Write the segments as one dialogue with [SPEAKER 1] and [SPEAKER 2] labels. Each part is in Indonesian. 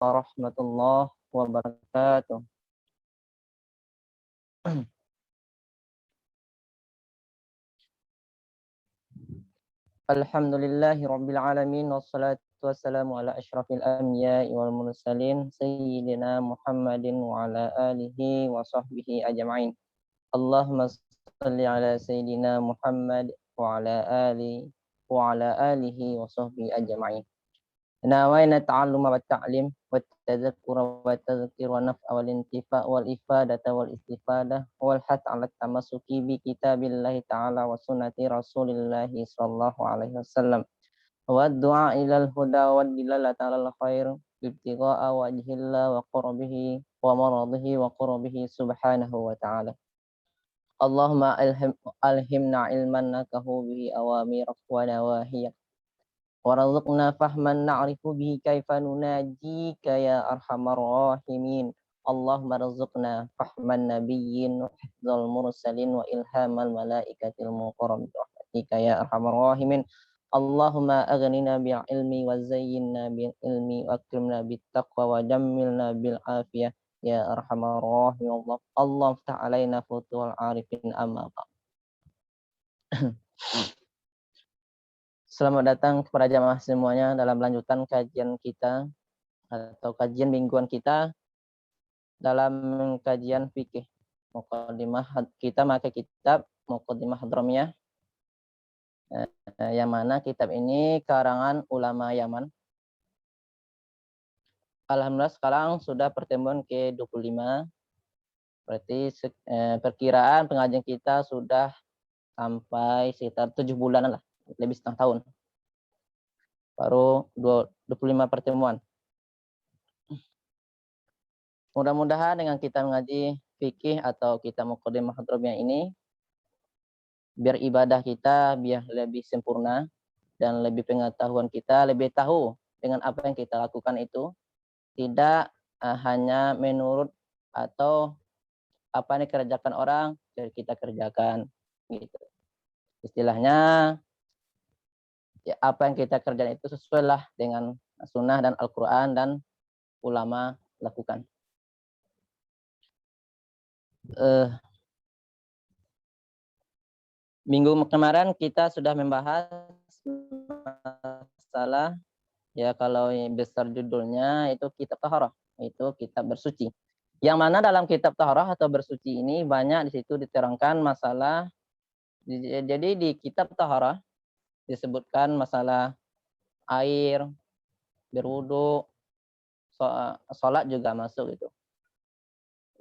[SPEAKER 1] warahmatullahi wabarakatuh. Alhamdulillahi rabbil alamin wassalatu wassalamu ala asyrafil anbiya'i wal mursalin sayyidina Muhammadin wa ala alihi wa sahbihi ajma'in. Allahumma shalli ala sayyidina Muhammad wa ala alihi wa sahbihi ajma'in. Nawaina ta'alluma wa ta'lim wa tadhakkura wa tadhkir wa naf'a wal intifa' wal ifadata wal istifadah wal hath 'ala tamassuki bi kitabillahi ta'ala wa sunnati rasulillahi sallallahu alaihi wasallam wa du'a ilal huda wa dilalata 'alal khair ibtigha'a wajhillah wa qurbihi wa maradihi wa qurbihi subhanahu wa ta'ala. Allahumma alhimna ilman nakahu bihi awamirak wa nawahiyak warzuqna fahman na'rifu bihi kaifa nunajika ya arhamar rahimin. Allahumma rzuqna fahman nabiyyin wa hifdzal mursalin wa ilhamal malaikatil muqarrabin rahmatika ya arhamar rahimin. Allahumma aghnina bil ilmi wa zayyinna bil ilmi wa akrimna bit taqwa wa jammilna bil afiyah ya arhamar rahimin. Allah ftah alaina futuhal arifin amma ba'd. Selamat datang kepada jamaah semuanya dalam lanjutan kajian kita atau kajian mingguan kita dalam kajian fikih. Muqaddimah kita pakai kitab Muqaddimah Hadramiyah, yang mana kitab ini karangan ulama Yaman. Alhamdulillah sekarang sudah pertemuan ke-25. Berarti perkiraan pengajian kita sudah sampai sekitar 7 bulanan lah, lebih setengah tahun. Baru 25 pertemuan. Mudah-mudahan dengan kita mengaji fikih atau kita Muqaddimah Hadramiyah ini, biar ibadah kita biar lebih sempurna dan lebih pengetahuan kita lebih tahu dengan apa yang kita lakukan itu tidak hanya menurut atau apa yang dikerjakan orang jadi kita kerjakan gitu. Istilahnya ya, apa yang kita kerjakan itu sesuailah dengan sunnah dan Al-Quran dan ulama lakukan. Minggu kemarin kita sudah membahas masalah ya kalau besar judulnya itu kitab taharah, itu kitab bersuci. Yang mana dalam kitab taharah atau bersuci ini banyak di situ diterangkan masalah. Jadi di kitab taharah disebutkan masalah air, berwudu, sholat juga masuk itu.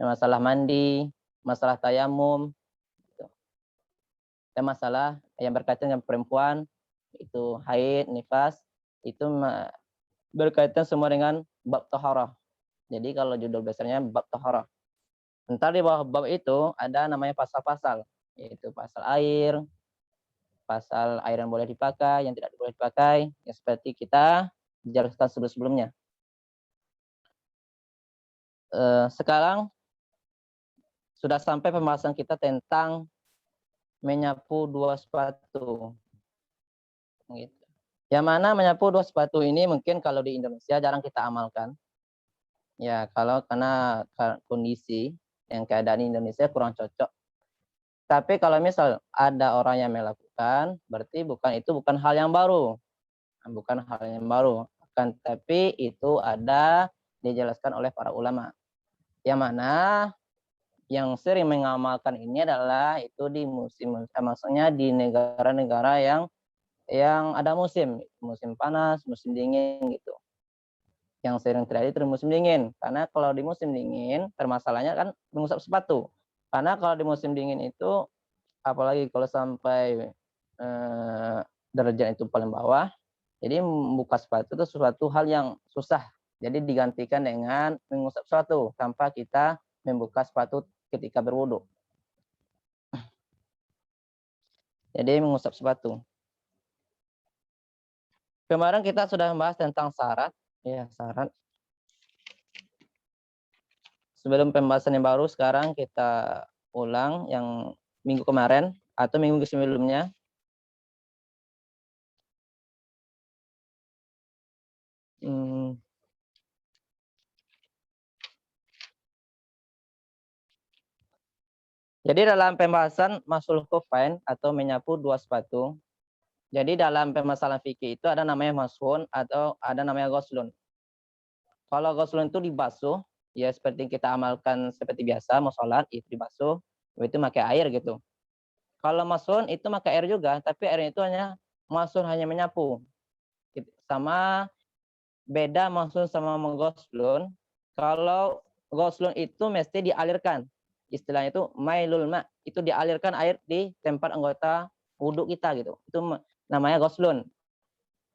[SPEAKER 1] Masalah mandi, masalah tayamum, dan masalah yang berkaitan dengan perempuan itu haid, nifas, itu berkaitan semua dengan bab taharah. Jadi kalau judul besarnya bab taharah. Entar di bawah bab itu ada namanya pasal-pasal, yaitu pasal air yang boleh dipakai, yang tidak boleh dipakai, yang seperti kita jelaskan sebelum-sebelumnya. Sekarang sudah sampai pembahasan kita tentang menyapu dua sepatu. Gitu. Yang mana menyapu dua sepatu ini mungkin kalau di Indonesia jarang kita amalkan. Ya, karena kondisi yang keadaan di Indonesia kurang cocok. Tapi kalau misal ada orang yang melakukan, berarti bukan hal yang baru. Bukan hal yang baru. Tapi itu ada dijelaskan oleh para ulama. Yang mana yang sering mengamalkan ini adalah itu di maksudnya di negara-negara yang ada musim panas, musim dingin gitu. Yang sering terjadi itu musim dingin. Karena kalau di musim dingin permasalahannya kan mengusap sepatu. Karena kalau di musim dingin itu apalagi kalau sampai derajat itu paling bawah, jadi membuka sepatu itu suatu hal yang susah. Jadi digantikan dengan mengusap sepatu tanpa kita membuka sepatu ketika berwudu. Jadi mengusap sepatu. Kemarin kita sudah membahas tentang syarat. Ya, syarat. Sebelum pembahasan yang baru, sekarang kita ulang yang minggu kemarin atau minggu sebelumnya. Jadi dalam pembahasan masul khufain atau menyapu dua sepatu, jadi dalam permasalahan fikih itu ada namanya mashun atau ada namanya ghuslun. Kalau ghuslun itu dibasuh, ya seperti kita amalkan seperti biasa, mau sholat itu dibasuh, itu pakai air gitu. Kalau mashun itu pakai air juga, tapi airnya itu hanya mashun hanya menyapu. Sama beda mashun sama ghuslun. Kalau ghuslun itu mesti dialirkan. Istilahnya itu mailul ma, itu dialirkan air di tempat anggota wudhu kita gitu. Itu namanya ghuslun.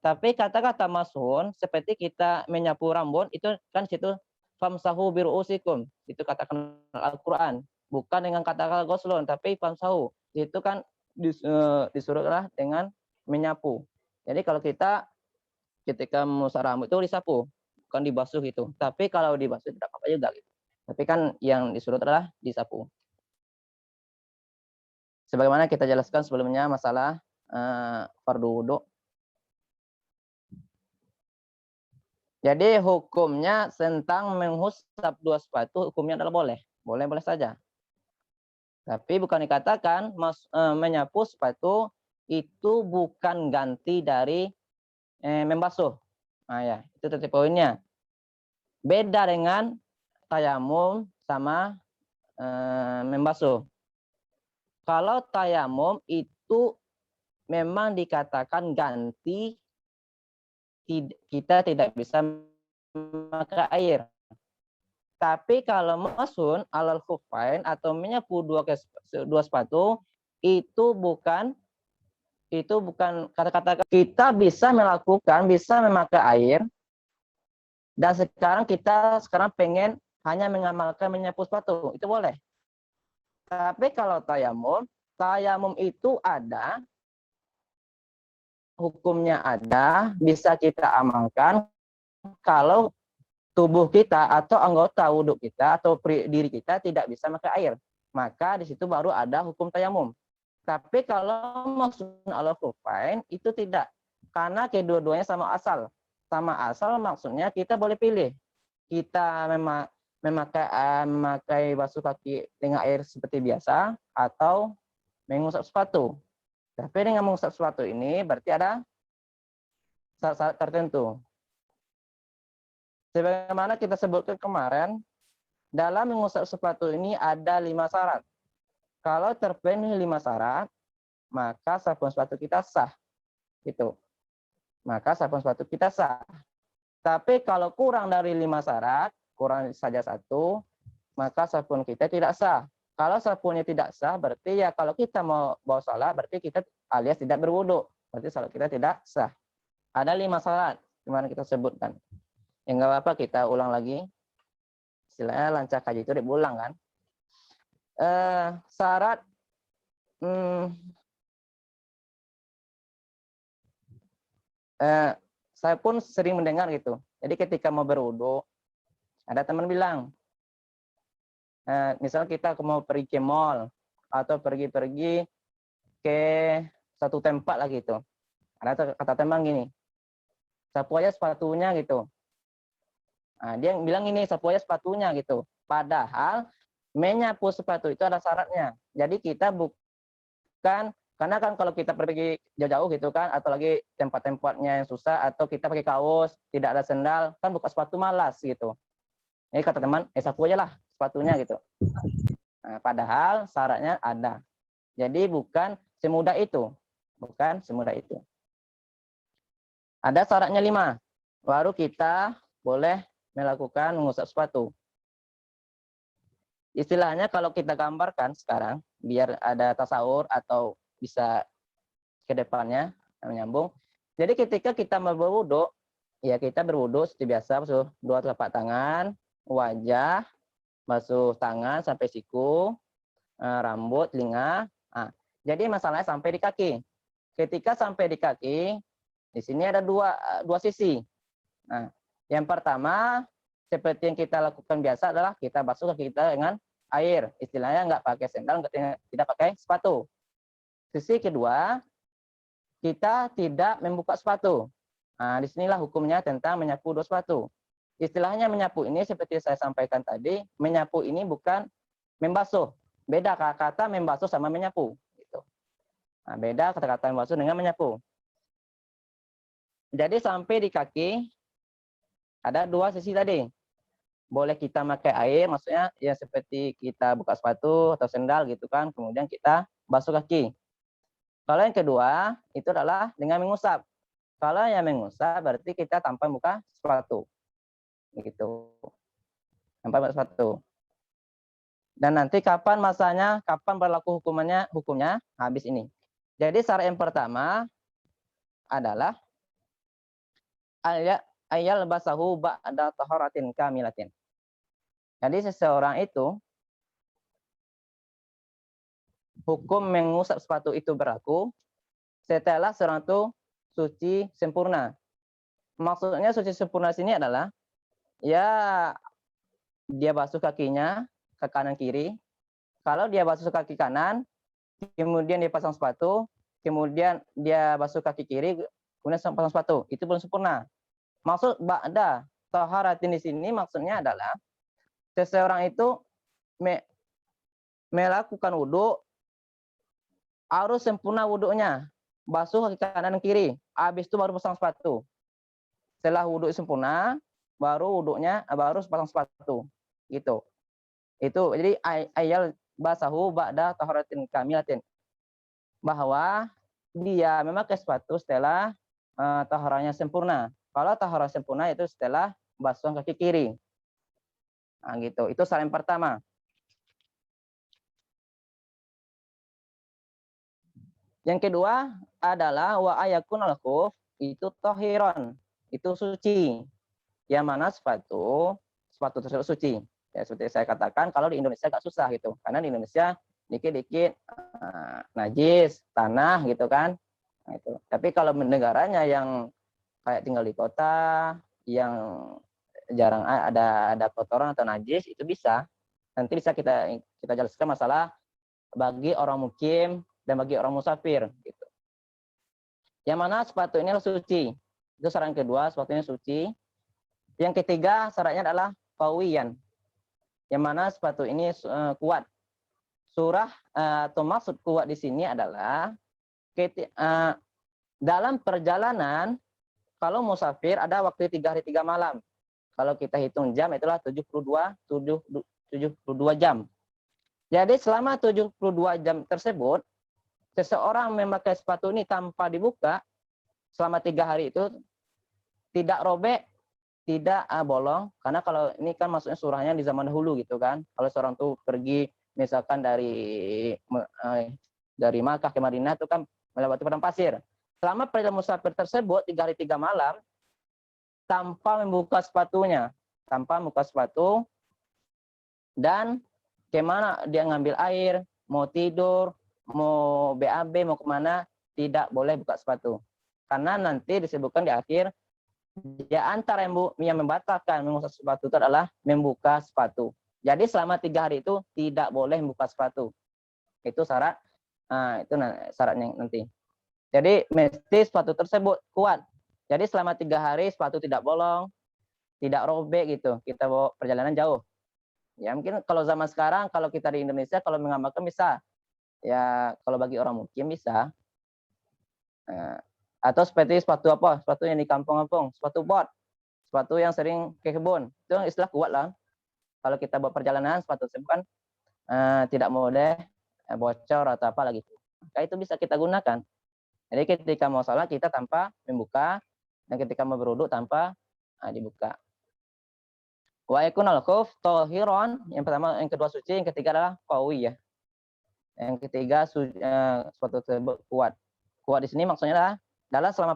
[SPEAKER 1] Tapi kata-kata mashun seperti kita menyapu rambut itu kan situ famsahu biruusikum. Itu katakan Al-Qur'an. Bukan dengan kata-kata ghuslun, tapi famsahu. Itu kan disuruhlah dengan menyapu. Jadi kalau kita ketika mengusap rambut itu disapu, bukan dibasuh gitu. Tapi kalau dibasuh tidak apa-apa juga gitu. Tapi kan yang disuruh adalah disapu. Sebagaimana kita jelaskan sebelumnya masalah fardu wudu. Jadi hukumnya tentang mengusap dua sepatu hukumnya adalah boleh. Boleh-boleh saja. Tapi bukan dikatakan menyapu sepatu itu bukan ganti dari membasuh. Nah ya, itu titik poinnya. Beda dengan tayamum sama membasuh. Kalau tayamum itu memang dikatakan ganti, kita tidak bisa memakai air. Tapi kalau mashun alal khufain atau menyapu dua sepatu itu bukan kata-kata kita bisa melakukan, bisa memakai air. Dan sekarang pengen hanya mengamalkan menyapu sepatu, itu boleh. Tapi kalau tayamum itu ada, hukumnya ada, bisa kita amalkan kalau tubuh kita atau anggota wudhu kita atau diri kita tidak bisa pakai air. Maka di situ baru ada hukum tayamum. Tapi kalau maksud ala khufain itu tidak. Karena kedua-duanya sama asal. Sama asal maksudnya kita boleh pilih. Kita memakai basuh kaki dengan air seperti biasa atau mengusap sepatu. Tapi dengan mengusap sepatu ini berarti ada syarat-syarat tertentu. Sebagaimana kita sebutkan kemarin, dalam mengusap sepatu ini ada 5 syarat. Kalau terpenuhi 5 syarat, maka sabun sepatu kita sah. Itu. Maka sabun sepatu kita sah. Tapi kalau kurang dari 5 syarat, kurang saja satu, maka sabun kita tidak sah. Kalau sabunnya tidak sah, berarti ya kalau kita mau bawa salat, berarti kita alias tidak berwudu. Berarti salat kita tidak sah. Ada 5 syarat, gimana kita sebutkan. Ya nggak apa-apa, kita ulang lagi. Istilahnya lancah kaji itu diulang kan. Syarat saya pun sering mendengar gitu. Jadi ketika mau berwudu, ada teman bilang, misal kita mau pergi ke mall atau pergi-pergi ke satu tempat lah gitu. Ada kata teman gini, sapu aja sepatunya gitu. Nah, dia bilang ini sapu aja sepatunya gitu. Padahal menyapu sepatu itu ada syaratnya. Jadi kita bukan, karena kan kalau kita pergi jauh-jauh gitu kan, atau lagi tempat-tempatnya yang susah, atau kita pakai kaos, tidak ada sendal, kan buka sepatu malas gitu. Jadi kata teman, sapu aja lah sepatunya gitu. Nah, padahal syaratnya ada. Jadi bukan semudah itu. Bukan semudah itu. Ada syaratnya 5. Baru kita boleh melakukan mengusap sepatu. Istilahnya kalau kita gambarkan sekarang, biar ada tasawur atau bisa ke depannya menyambung. Jadi ketika kita berwudu, ya kita berwudu seperti biasa, basuh 2 telapak tangan, wajah, basuh tangan sampai siku, rambut, telinga. Nah, jadi masalahnya sampai di kaki. Ketika sampai di kaki, di sini ada dua sisi. Nah, yang pertama, seperti yang kita lakukan biasa adalah kita basuh kaki kita dengan air. Istilahnya nggak pakai sendal, tidak pakai sepatu. Sisi kedua, kita tidak membuka sepatu. Nah, disinilah hukumnya tentang menyapu dua sepatu. Istilahnya menyapu ini seperti saya sampaikan tadi, menyapu ini bukan membasuh. Beda kata membasuh sama menyapu. Gitu. Nah, beda kata-kata membasuh dengan menyapu. Jadi sampai di kaki ada dua sisi tadi. Boleh kita pakai air, maksudnya ya seperti kita buka sepatu atau sendal gitu kan, kemudian kita basuh kaki. Kalau yang kedua itu adalah dengan mengusap. Kalau yang mengusap berarti kita tanpa buka sepatu. Begitu. Tanpa buka sepatu. Dan nanti kapan masanya, kapan berlaku hukumnya habis ini. Jadi syarat yang pertama adalah ayal basahu ba'da taharatin kamilatin. Jadi seseorang itu hukum mengusap sepatu itu berlaku setelah seorang itu suci sempurna. Maksudnya suci sempurna sini adalah ya dia basuh kakinya ke kanan kiri. Kalau dia basuh kaki kanan, kemudian dia pasang sepatu, kemudian dia basuh kaki kiri, kemudian pasang sepatu, itu belum sempurna. Maksud ba'da taharatin di sini maksudnya adalah seseorang itu melakukan wudhu harus sempurna wudhunya, basuh kaki kanan dan kiri, habis itu baru pasang sepatu. Setelah wudhu sempurna, baru pasang sepatu, gitu. Itu jadi ayal basahu ba'da taharatin kamilatin, bahwa dia memakai sepatu setelah taharahnya sempurna. Kalau taharah sempurna itu setelah basuh kaki kiri. Nah, gitu. Itu syarat yang pertama. Yang kedua adalah wa ayakun al-khuf itu tahiron, itu suci. Yang mana sepatu tersebut suci. Ya seperti saya katakan, kalau di Indonesia agak susah gitu. Karena di Indonesia dikit-dikit najis, tanah gitu kan. Nah, itu. Tapi kalau negaranya yang kayak tinggal di kota, yang jarang ada kotoran atau najis, itu bisa. Nanti bisa kita jelaskan masalah bagi orang mukim dan bagi orang musafir gitu. Yang mana sepatu ini suci. Itu syarat kedua, sepatunya suci. Yang ketiga syaratnya adalah qawiyan. Yang mana sepatu ini kuat. Surah atau maksud kuat di sini adalah dalam perjalanan kalau musafir ada waktu 3 hari 3 malam. Kalau kita hitung jam itulah 72 jam. Jadi selama 72 jam tersebut seseorang memakai sepatu ini tanpa dibuka selama 3 hari itu tidak robek, tidak bolong, karena kalau ini kan maksudnya surahnya di zaman dahulu gitu kan. Kalau seorang tuh pergi misalkan dari Makkah ke Madinah itu kan melewati padang pasir. Selama perjalanan musafir tersebut 3 hari 3 malam tanpa membuka sepatunya, tanpa membuka sepatu, dan kemana dia ngambil air, mau tidur, mau BAB, mau kemana, tidak boleh buka sepatu. Karena nanti disebutkan di akhir, di antara yang membatalkan membuka sepatu itu adalah membuka sepatu. Jadi selama 3 hari itu tidak boleh membuka sepatu. Itu syarat, itu syaratnya nanti. Jadi mesti sepatu tersebut kuat. Jadi selama 3 hari sepatu tidak bolong, tidak robek gitu. Kita bawa perjalanan jauh. Ya mungkin kalau zaman sekarang, kalau kita di Indonesia, kalau mengamalkan bisa. Ya kalau bagi orang mukim bisa. Atau seperti sepatu apa? Sepatu yang di kampung-kampung, sepatu bot, sepatu yang sering ke kebun. Itu istilah kuat lah. Kalau kita bawa perjalanan, sepatu tersebut kan tidak boleh bocor atau apa lagi. Maka itu bisa kita gunakan. Jadi ketika mau salat kita tanpa membuka, dan ketika mau berwudu tanpa dibuka. Wa yakunal khuf tahiran, yang pertama, yang kedua suci, yang ketiga adalah qawi ya. Yang ketiga sepatu tersebut kuat. Kuat di sini maksudnya adalah dalam selama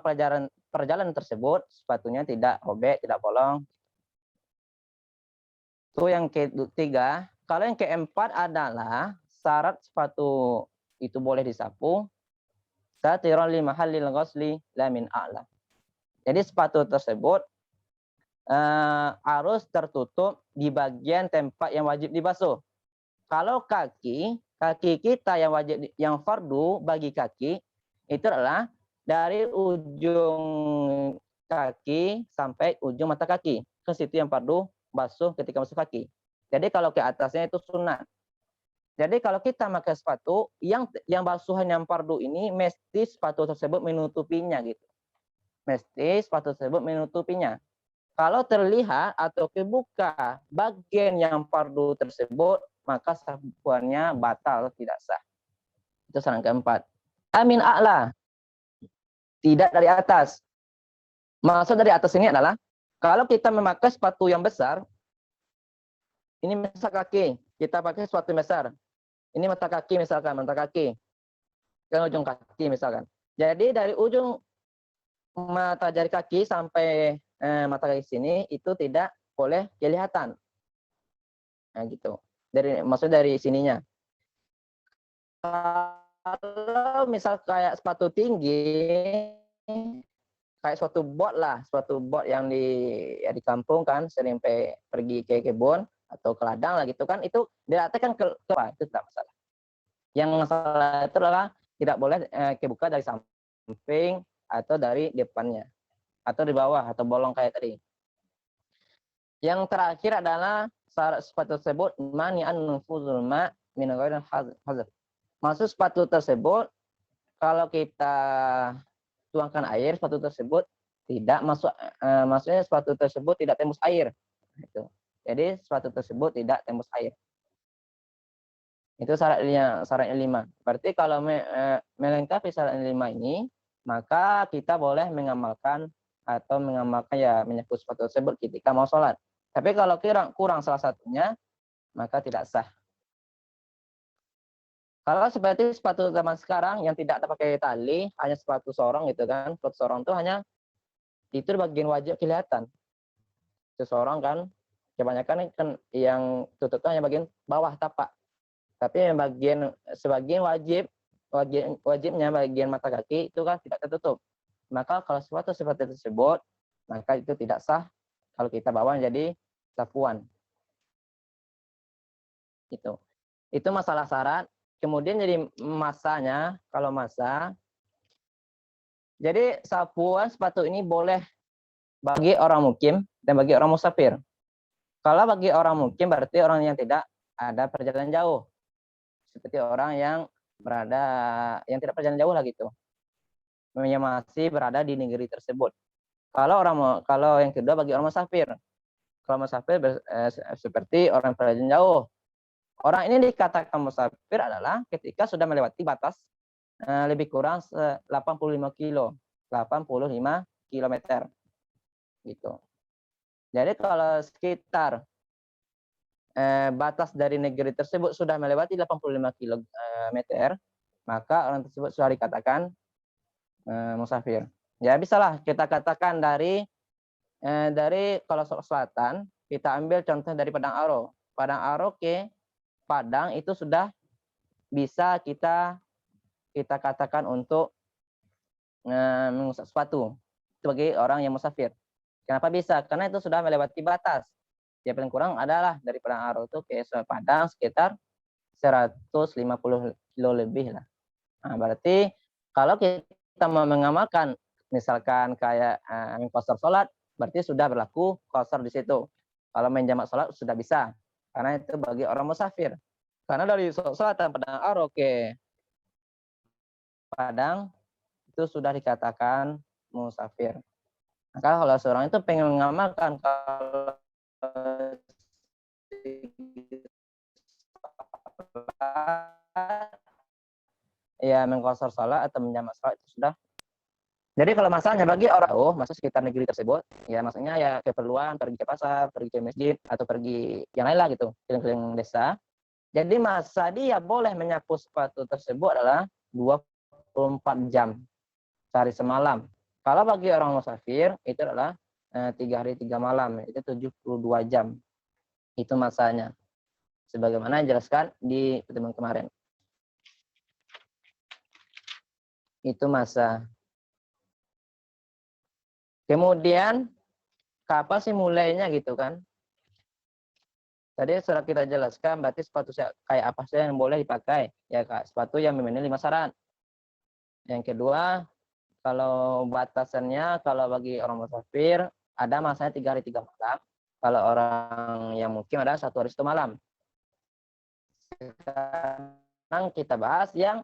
[SPEAKER 1] perjalanan tersebut sepatunya tidak robek, tidak bolong. Itu yang ketiga. Kalau yang keempat adalah syarat sepatu itu boleh disapu satiran li mahallil ghusli la min a'la. Jadi sepatu tersebut harus tertutup di bagian tempat yang wajib dibasuh. Kalau kaki kita yang fardu bagi kaki itu adalah dari ujung kaki sampai ujung mata kaki. Ke situ yang fardu basuh ketika basuh kaki. Jadi kalau ke atasnya itu sunat. Jadi kalau kita pakai sepatu yang basuhan yang fardu ini mesti sepatu tersebut menutupinya gitu. Mesti sepatu tersebut menutupinya. Kalau terlihat atau kebuka bagian yang fardu tersebut, maka sapuannya batal, tidak sah. Itu saran keempat. Amin a'la, tidak dari atas. Maksud dari atas ini adalah kalau kita memakai sepatu yang besar, ini misal kaki, kita pakai sepatu besar. Ini mata kaki misalkan, mata kaki. Kan ujung kaki misalkan. Jadi dari ujung mata jari kaki sampai mata kaki sini itu tidak boleh kelihatan. Nah, gitu. Maksudnya dari sininya. Kalau misal kayak sepatu tinggi, kayak suatu bot yang di kampung kan sering pergi ke kebun atau ke ladang lah gitu kan, itu dilatihkan ke itu tidak masalah. Yang masalah itu adalah tidak boleh kebuka dari samping atau dari depannya atau di bawah atau bolong kayak tadi. Yang terakhir adalah sepatu tersebut mani'an nufuzul ma min ghairi hazar. Maksud sepatu tersebut kalau kita tuangkan air, sepatu tersebut tidak masuk, maksudnya sepatu tersebut tidak tembus air. Itu. Jadi sepatu tersebut tidak tembus air. Itu syaratnya 5. Berarti kalau melengkapi syarat 5 ini, maka kita boleh mengamalkan ya menyapu sepatu tersebut ketika mau sholat. Tapi kalau kurang salah satunya, maka tidak sah. Kalau seperti sepatu zaman sekarang yang tidak pakai tali, hanya sepatu sorong gitu kan. Sepatu sorong itu hanya itu bagian wajib kelihatan. Itu sorong kan, kebanyakan kan yang tutupnya hanya bagian bawah tapak. Tapi yang sebagian wajibnya bagian mata kaki itu kan tidak tertutup. Maka kalau sepatu seperti tersebut, maka itu tidak sah kalau kita bawa jadi sapuan. Itu masalah syarat. Kemudian jadi masanya, kalau masa, jadi sapuan sepatu ini boleh bagi orang mukim dan bagi orang musafir. Kalau bagi orang mukim berarti orang yang tidak ada perjalanan jauh, seperti orang yang tidak perjalanan jauh lah gitu, yang masih berada di negeri tersebut. Kalau yang kedua bagi orang musafir. Kalau musafir seperti orang perjalanan jauh. Orang ini dikatakan musafir adalah ketika sudah melewati batas lebih kurang 85 kilometer gitu. Jadi kalau sekitar batas dari negeri tersebut sudah melewati 85 kilometer, maka orang tersebut sudah dikatakan musafir. Ya bisalah kita katakan dari kalau selatan, kita ambil contoh dari Padang Aro. Padang Aro ke Padang itu sudah bisa kita katakan untuk mengusap sepatu sebagai orang yang musafir. Kenapa bisa? Karena itu sudah melewati batas. Ya paling kurang adalah dari Padang Aro itu ke Padang sekitar 150 kilo lebih lah. Nah, berarti kalau kita mau mengamalkan misalkan kayak qasar sholat, berarti sudah berlaku qasar di situ. Kalau main jamak sholat sudah bisa, karena itu bagi orang musafir. Karena dari selatan Padang Aro ke Padang itu sudah dikatakan musafir. Maka kalau seorang itu pengen mengamalkan kalau ya mengqasar salat atau menjamak salat itu sudah. Jadi kalau masalahnya bagi orang masuk sekitar negeri tersebut, ya maksudnya ya keperluan pergi ke pasar, pergi ke masjid atau pergi yang lain lah gitu, keliling-keliling desa. Jadi masa dia boleh menyapu sepatu tersebut adalah 24 jam sehari semalam. Kalau bagi orang musafir itu adalah 3 hari 3 malam, itu 72 jam. Itu masanya. Sebagaimana dijelaskan di pertemuan kemarin. Itu masa. Kemudian kapan sih mulainya gitu kan? Tadi sudah kita jelaskan berarti sepatu kayak apa saja yang boleh dipakai. Ya Kak, sepatu yang memenuhi 5 syarat. Yang kedua, kalau batasannya kalau bagi orang musafir ada masanya 3 hari 3 malam. Kalau orang yang mungkin ada 1 hari 1 malam. Sekarang kita bahas yang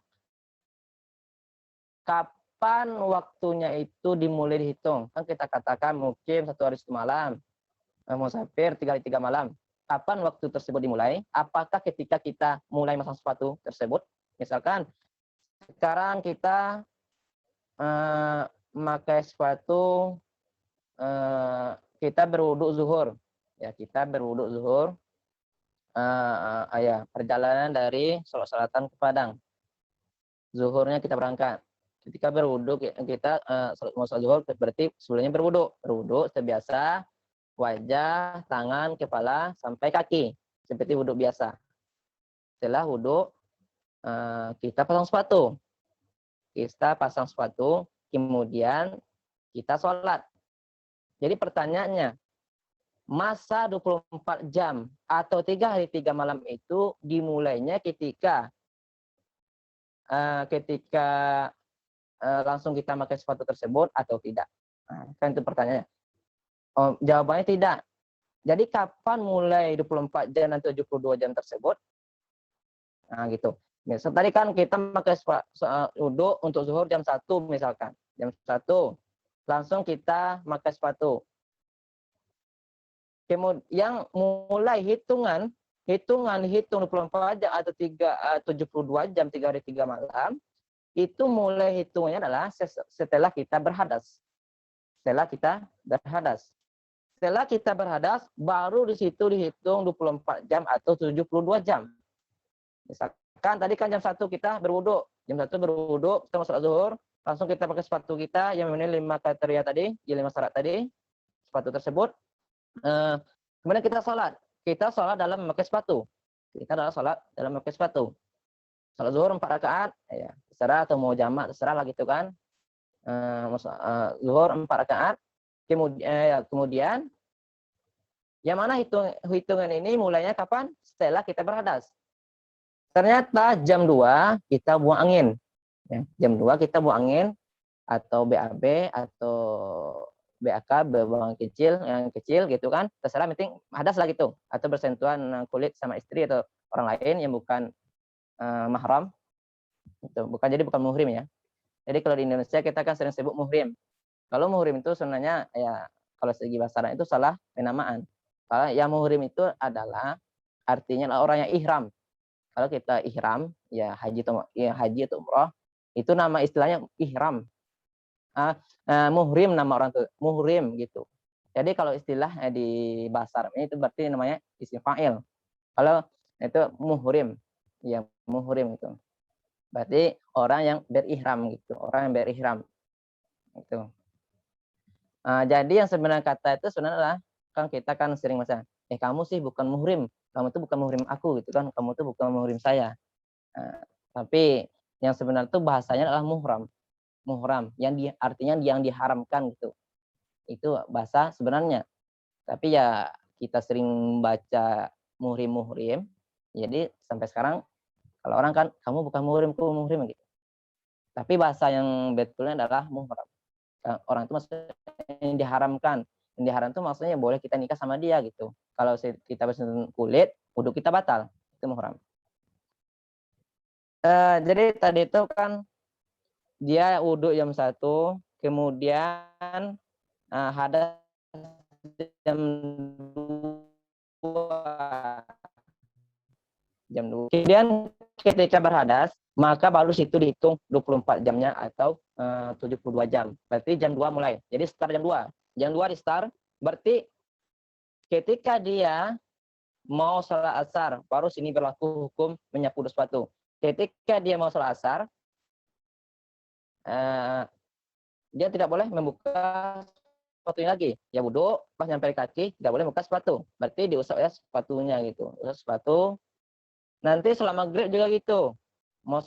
[SPEAKER 1] kapan waktunya itu dimulai dihitung. Kan kita katakan mukim 1 hari 1 malam, musafir 3 hari 3 malam. Kapan waktu tersebut dimulai? Apakah ketika kita mulai masang sepatu tersebut? Misalkan sekarang kita memakai sepatu, kita berwuduk zuhur. Ya, kita berwuduk zuhur. Ya, perjalanan dari Salatan ke Padang. Zuhurnya kita berangkat. Ketika berwuduk kita mau sholat zuhur berarti sebelumnya berwuduk sebiasa, wajah, tangan, kepala sampai kaki seperti wuduk biasa. Setelah wuduk kita pasang sepatu. Kemudian kita sholat. Jadi pertanyaannya, masa 24 jam atau 3 hari 3 malam itu dimulainya ketika langsung kita pakai sepatu tersebut atau tidak? Nah, kan itu pertanyaannya. Jawabannya tidak. Jadi kapan mulai 24 jam dan 72 jam tersebut? Nah, gitu. Misal tadi kan kita pakai wudhu untuk zuhur jam 1 misalkan. Jam 1 langsung kita pakai sepatu. Kemudian yang mulai hitung 24 jam atau 72 jam 3 hari 3 malam itu mulai hitungnya adalah setelah kita berhadas. Setelah kita berhadas baru di situ dihitung 24 jam atau 72 jam. Misalkan tadi kan jam 1 kita berwuduk, kita masuk zuhur, langsung kita pakai sepatu kita yang memenuhi 5 kriteria tadi, 5 syarat tadi, sepatu tersebut. Kemudian kita sholat dalam memakai sepatu. Sholat zuhur 4 rakaat, ya, terserah atau mau jamak, terserah lah gitu kan. Zuhur 4 rakaat. Kemudian yang mana hitungan ini mulainya kapan? Setelah kita berhadas. Ternyata jam 2 kita buang angin. Ya, jam 2 kita buang angin atau BAB atau BAK, buang yang kecil gitu kan. Terserah, penting hadas lah gitu. Atau bersentuhan kulit sama istri atau orang lain yang bukan mahram. Itu bukan muhrim ya. Jadi kalau di Indonesia kita kan sering sebut muhrim. Kalau muhrim itu sebenarnya ya kalau segi bahasa Arab itu salah penamaan. Kalau yang muhrim itu adalah artinya orang yang ihram. Kalau kita ihram, ya haji atau umroh, itu nama istilahnya ihram. Muhrim nama orang itu, muhrim gitu. Jadi kalau istilah di bahasa Arabnya itu berarti namanya isim fa'il. Kalau itu muhrim, ya muhrim itu. Berarti orang yang berihram gitu, Gitu. Jadi yang sebenarnya kata itu sebenarnya adalah kan kita kan sering masa, kamu sih bukan muhrim. Kamu tuh bukan muhrim aku gitu kan, kamu tuh bukan muhrim saya. Tapi yang sebenarnya tuh bahasanya adalah muhram yang artinya yang diharamkan gitu. Itu bahasa sebenarnya. Tapi ya kita sering baca muhrim. Jadi sampai sekarang kalau orang kan kamu bukan muhrim gitu. Tapi bahasa yang betulnya adalah muhram. Orang itu maksudnya yang diharamkan. Yang diharam itu maksudnya boleh kita nikah sama dia gitu. Kalau kita bersentuhan kulit, wudhu kita batal. Itu muhram. Jadi tadi itu kan dia wudhu jam 1, kemudian hadas jam 2. Kemudian ketika berhadas, maka baru situ dihitung 24 jamnya atau 72 jam. Berarti jam 2 mulai. Jadi start jam 2. Jam 2 di start, berarti ketika dia mau sholat asar, baru sini berlaku hukum menyapu sepatu. Ketika dia mau sholat asar, dia tidak boleh membuka sepatunya lagi. Ya wudhu, pas nyampe kaki, tidak boleh buka sepatu. Berarti diusap ya sepatunya gitu. Usap sepatu. Nanti sholat maghrib juga gitu. Mau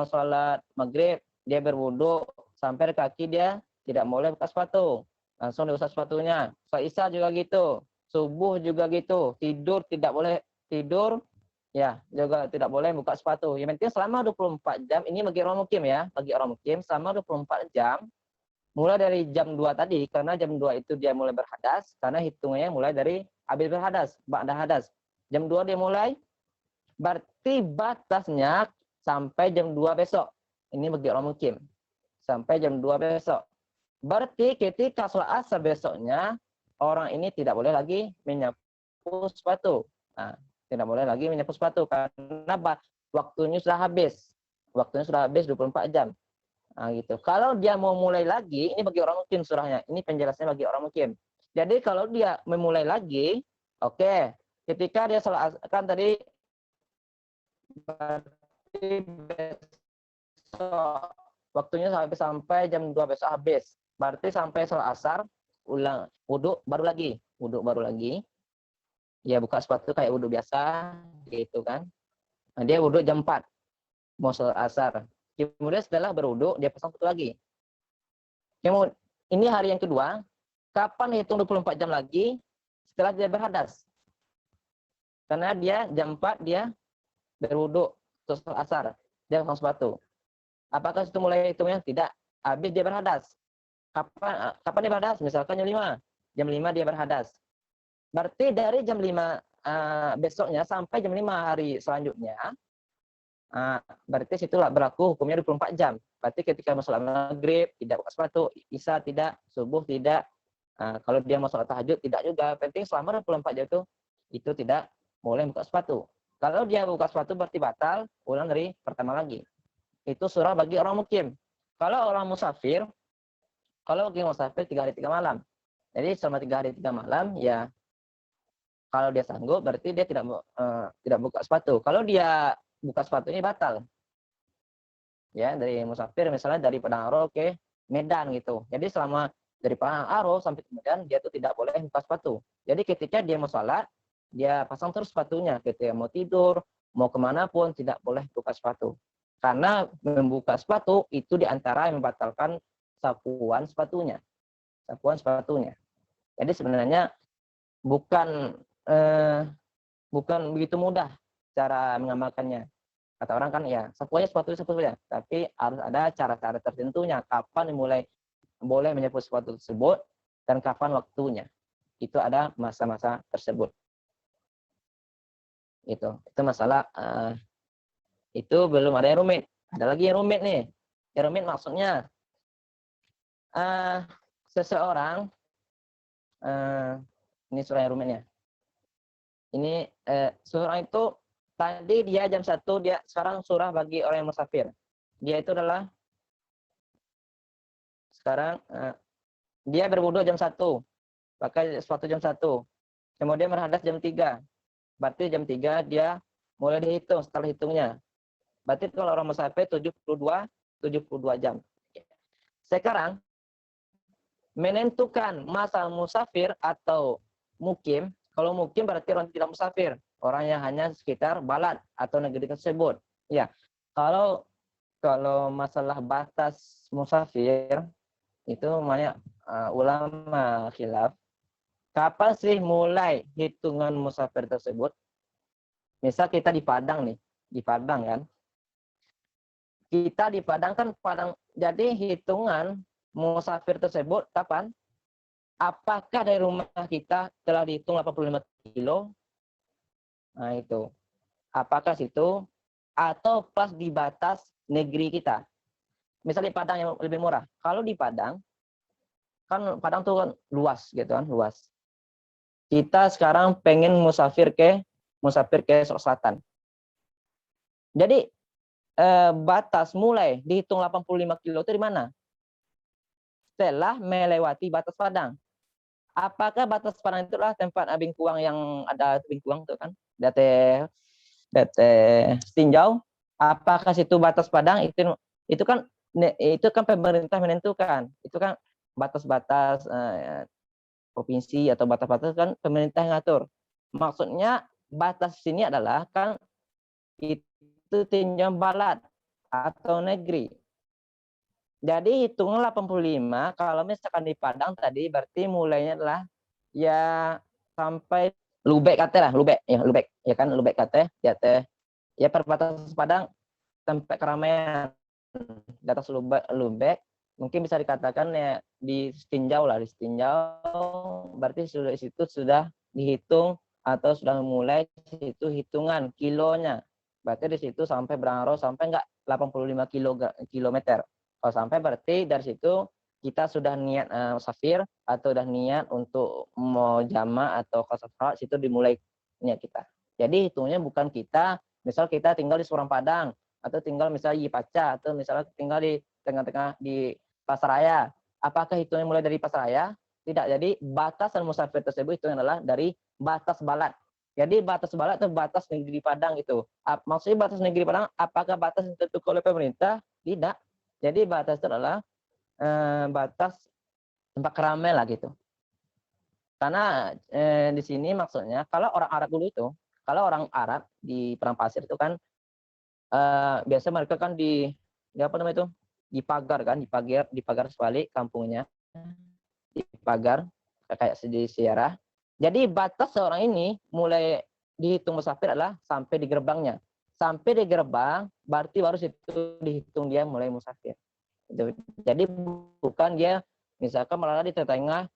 [SPEAKER 1] sholat maghrib, dia berwudhu, sampai kaki dia tidak boleh buka sepatu. Langsung diusap sepatunya. Sholat isya juga gitu. Subuh juga gitu. Tidur tidak boleh tidur. Ya, juga tidak boleh buka sepatu. Yang penting selama 24 jam, ini bagi orang mukim ya. Bagi orang mukim, selama 24 jam, mulai dari jam 2 tadi, karena jam 2 itu dia mulai berhadas, karena hitungannya mulai dari habis berhadas, ba'da hadas. Jam 2 dia mulai, Berarti batasnya sampai jam 2 besok. Ini bagi orang mukim. Sampai jam 2 besok. Berarti ketika sholat asar besoknya, orang ini tidak boleh lagi menyapu sepatu. Nah, tidak boleh lagi menyapu sepatu karena waktunya sudah habis. Waktunya sudah habis 24 jam. Nah, gitu. Kalau dia mau mulai lagi, ini bagi orang mukim surahnya. Ini penjelasannya bagi orang mukim. Jadi kalau dia memulai lagi, oke. Ketika dia sholat kan tadi berarti besok waktunya sampai jam 2 besok habis. Berarti sampai sholat asar ulang wudhu baru lagi. Ya buka sepatu kayak wudhu biasa gitu kan. Nah, dia wudhu jam 4 mau sholat asar. Kemudian setelah berwudhu dia pasang sepatu lagi. Kemudian ini hari yang kedua, kapan hitung 24 jam lagi setelah dia berhadas? Karena dia jam 4 dia berwudhu terus sholat asar, dia pasang sepatu. Apakah itu mulai hitungnya? Tidak. Habis dia berhadas. Kapan dia berhadas? Misalkan jam 5. Jam 5 dia berhadas. Berarti dari jam 5 besoknya sampai jam 5 hari selanjutnya, berarti situlah berlaku hukumnya 24 jam. Berarti ketika mau sholat maghrib, tidak buka sepatu, isya tidak, subuh tidak, kalau dia mau sholat tahajud, tidak juga. Penting selama 24 jam itu tidak boleh buka sepatu. Kalau dia buka sepatu berarti batal, ulang dari pertama lagi. Itu surah bagi orang mukim. Kalau orang musafir, kalau bagi musafir 3 hari 3 malam. Jadi selama 3 hari 3 malam, ya kalau dia sanggup berarti dia tidak buka sepatu. Kalau dia buka sepatu ini batal. Ya, dari musafir misalnya dari Padang Aro ke Medan gitu. Jadi selama dari Padang Aro sampai ke Medan dia tuh tidak boleh buka sepatu. Jadi ketika dia mau sholat, dia pasang terus sepatunya. Ketika mau tidur, mau kemana pun tidak boleh buka sepatu. Karena membuka sepatu itu diantara yang membatalkan sapuan sepatunya. Jadi sebenarnya bukan begitu mudah cara mengamalkannya. Kata orang kan ya sapu saja. Tapi harus ada cara-cara tertentunya. Kapan mulai boleh menyapu sepatu tersebut dan kapan waktunya. Itu ada masa-masa tersebut. Itu masalah. Itu belum ada yang rumit. Ada lagi yang rumit nih. Yang rumit maksudnya seseorang ini surah yang rumitnya. Ini surah itu tadi dia jam 1, dia sekarang surah bagi orang yang musafir. Dia itu adalah sekarang dia berwudu jam 1, pakai sepatu jam 1. Kemudian berhadas jam 3. Berarti jam 3 dia mulai dihitung setelah hitungnya. Berarti kalau orang musafir 72 jam. Sekarang menentukan masa musafir atau mukim. Kalau mukim berarti orang tidak musafir, orang yang hanya sekitar balad atau negeri tersebut. Ya, kalau masalah batas musafir itu banyak ulama khilaf. Kapan sih mulai hitungan musafir tersebut? Misal kita di Padang nih, di Padang kan. Kita di Padang kan jadi hitungan musafir tersebut kapan? Apakah dari rumah kita telah dihitung 85 kilo? Nah itu. Apakah situ? Atau pas di batas negeri kita? Misalnya di Padang yang lebih murah. Kalau di Padang, kan Padang tuh kan luas gitu kan, luas. Kita sekarang pengen musafir ke Selatan. Jadi batas mulai dihitung 85 kilo itu di mana? Setelah melewati batas Padang. Apakah batas Padang itu adalah tempat bingkuang yang ada bingkuang itu kan? Date tinjau. Apakah situ batas Padang itu kan pemerintah menentukan. Itu kan batas-batas provinsi atau batas-batas kan pemerintah yang ngatur. Maksudnya batas sini adalah kan itu tinjau balad atau negeri. Jadi hitung 85 kalau misalkan di Padang tadi berarti mulainya adalah ya sampai Lubek kata lah, Lubek ya kan Lubek kata ya perbatasan Padang sampai keramaian di atas Lubek mungkin bisa dikatakan ya di Stinjau berarti sudah situ sudah dihitung atau sudah mulai itu hitungan kilonya Berarti di situ sampai berangro sampai enggak 85 kilometer. Kalau sampai berarti dari situ kita sudah niat musafir atau sudah niat untuk mau jama atau qasar, situ dimulai niat kita. Jadi hitungnya bukan kita, misal kita tinggal di Surang Padang atau tinggal misalnya di Paca atau misalnya tinggal di tengah-tengah di Pasaraya. Apakah hitungnya mulai dari Pasaraya? Tidak. Jadi batasan musafir tersebut itu adalah dari batas Balat. Jadi batas Balat itu batas negeri Padang itu. Maksudnya batas negeri Padang, apakah batas yang ditentukan oleh pemerintah? Tidak. Jadi batas itu adalah batas tempat keramaian lah gitu. Karena di sini maksudnya kalau orang Arab dulu itu, kalau orang Arab di Padang Pasir itu kan biasa mereka kan di apa namanya itu? Dipagar kan, dipagar sebalik kampungnya. Dipagar kayak di Sierra. Jadi batas seorang ini mulai dihitung musafir adalah sampai di gerbangnya. Sampai di gerbang berarti baru situ dihitung dia mulai musafir. Jadi bukan dia misalkan berada di tengah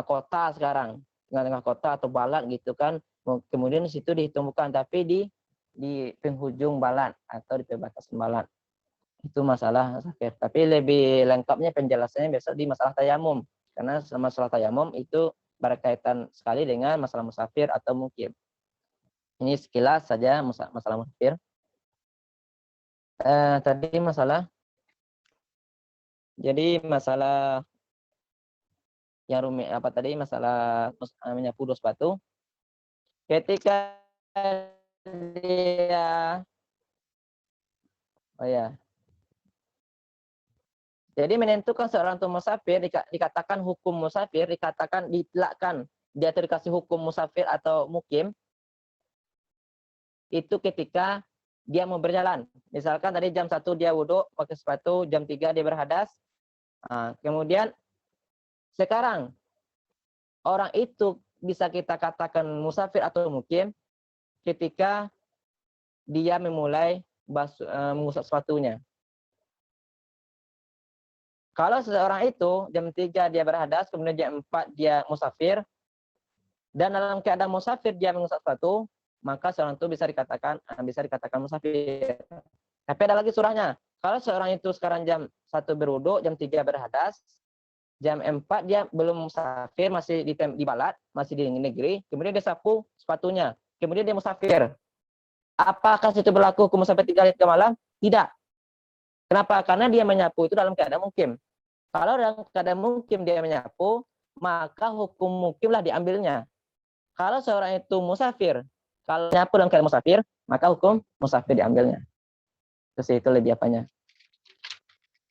[SPEAKER 1] kota sekarang, tengah kota atau balat gitu kan, kemudian di situ dihitung bukan, tapi di penghujung balat atau di perbatasan balat. Itu masalah musafir. Tapi lebih lengkapnya penjelasannya biasa di masalah tayamum, karena masalah tayamum itu berkaitan sekali dengan masalah musafir atau mukim. Ini sekilas saja masalah musafir. Tadi masalah yang rumit apa tadi, masalah menyapu dua sepatu. Ketika dia jadi menentukan seorang itu musafir, dikatakan hukum musafir, dikatakan ditlakkan, dia dikasih hukum musafir atau mukim, itu ketika dia mau berjalan. Misalkan tadi jam 1 dia wudhu, pakai sepatu, jam 3 dia berhadas. Kemudian sekarang orang itu bisa kita katakan musafir atau mukim ketika dia memulai mengusap sepatunya. Kalau seseorang itu jam 3 dia berhadas, kemudian jam 4 dia musafir, dan dalam keadaan musafir dia mengusap sepatu, maka seorang itu bisa dikatakan musafir. Tapi ada lagi surahnya. Kalau seorang itu sekarang jam 1 berwudu, jam 3 berhadas, jam 4 dia belum musafir, masih di balat, masih di negeri, kemudian dia sapu sepatunya, kemudian dia musafir. Apakah itu berlaku hukum musafir 3 hari 3 malam? Tidak. Kenapa? Karena dia menyapu itu dalam keadaan mukim. Kalau dalam keadaan mukim dia menyapu, maka hukum mukimlah diambilnya. Kalau seorang itu musafir, kalau menyapu dalam keadaan musafir, maka hukum musafir diambilnya. Terus itu lebih apanya?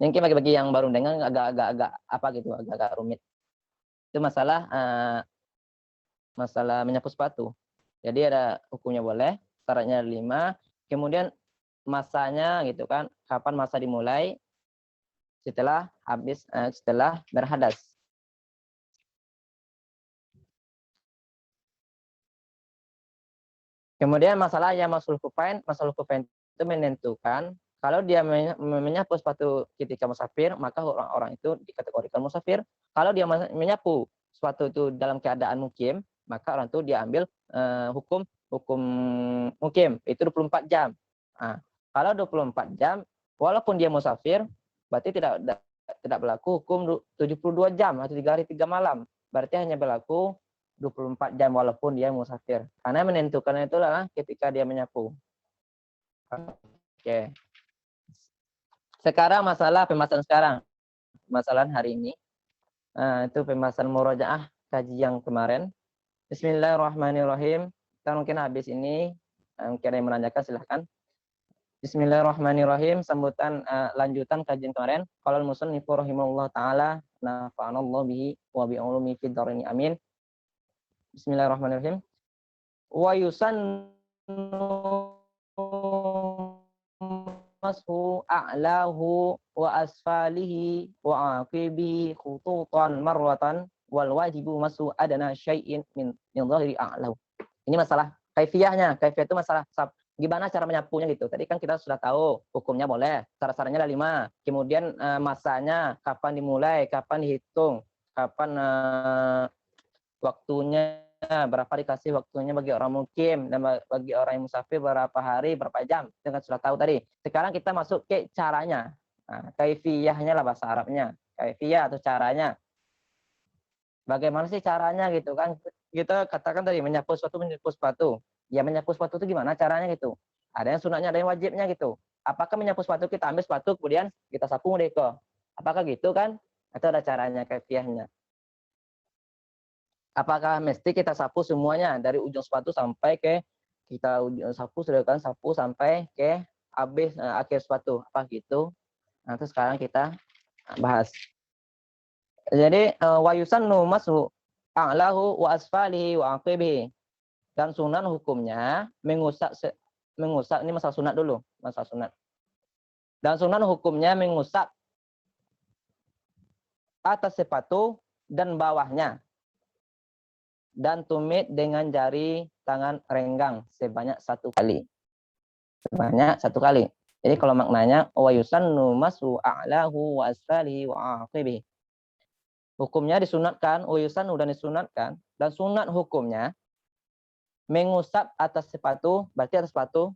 [SPEAKER 1] Mungkin bagi-bagi yang baru dengar agak apa gitu, agak rumit. Itu masalah menyapu sepatu. Jadi ada hukumnya boleh, syaratnya 5, kemudian masanya gitu kan, kapan masa dimulai? Setelah berhadas. Kemudian masalah yang masul kufain itu menentukan kalau dia menyapu sepatu ketika musafir, maka orang itu dikategorikan musafir. Kalau dia menyapu sepatu itu dalam keadaan mukim, maka orang itu diambil hukum mukim, itu 24 jam. Nah, kalau 24 jam, walaupun dia musafir, berarti tidak berlaku hukum 72 jam atau 3 hari 3 malam. Berarti hanya berlaku 24 jam walaupun dia musafir. Karena menentukan itulah ketika dia menyapu. Oke. Sekarang masalah pembahasan sekarang. Masalah hari ini. Itu pembahasan murojaah kaji yang kemarin. Bismillahirrahmanirrahim. Kita mungkin habis ini. Mungkin ada yang menanyakan silahkan. Bismillahirrahmanirrahim. Sambutan lanjutan kajian kemarin. Qala al-musannifu rahimahullah ta'ala. Nafa'anallahu bihi wa bi'ulumi fid dharaini amin. Bismillahirrahmanirrahim. Wa yusannu mashu a'lahu wa asfalihi wa aqibihi khututan marwatan wal wajibu masu adana syai'in min dhahiri a'lahu. Ini masalah kaifiyahnya. Kaifiyah itu masalah gimana cara menyapunya gitu. Tadi kan kita sudah tahu hukumnya boleh. Cara-caranya ada 5. Kemudian masanya kapan dimulai, kapan dihitung, kapan waktunya berapa dikasih waktunya bagi orang mukim, dan bagi orang yang musafir berapa hari, berapa jam. Itu kan sudah tahu tadi. Sekarang kita masuk ke caranya. Nah, kaifiyahnya lah bahasa Arabnya. Kaifiyah atau caranya. Bagaimana sih caranya gitu kan? Kita katakan tadi menyapu sepatu. Ya menyapu sepatu itu gimana caranya gitu? Ada yang sunatnya, ada yang wajibnya gitu. Apakah menyapu sepatu kita ambil sepatu kemudian kita sapu deko? Apakah gitu kan? Itu ada caranya, kaifiyahnya. Apakah mesti kita sapu semuanya dari ujung sepatu sampai ke kita sapu sedangkan sapu sampai ke habis akhir sepatu apa gitu. Nah, itu sekarang kita bahas. Jadi wayusannu masu a'lahu wa asfalihi wa aqibihi. Dan sunan hukumnya mengusap ini masalah sunat dulu, masalah sunat. Dan sunan hukumnya mengusap atas sepatu dan bawahnya dan tumit dengan jari tangan renggang sebanyak 1 kali. Sebanyak 1 kali. Jadi kalau maknanya wa yusannu masu a'lahu wa asfalihi wa aqibihi. Hukumnya disunatkan, wa yusannu dan disunatkan, dan sunat hukumnya mengusap atas sepatu, berarti atas sepatu.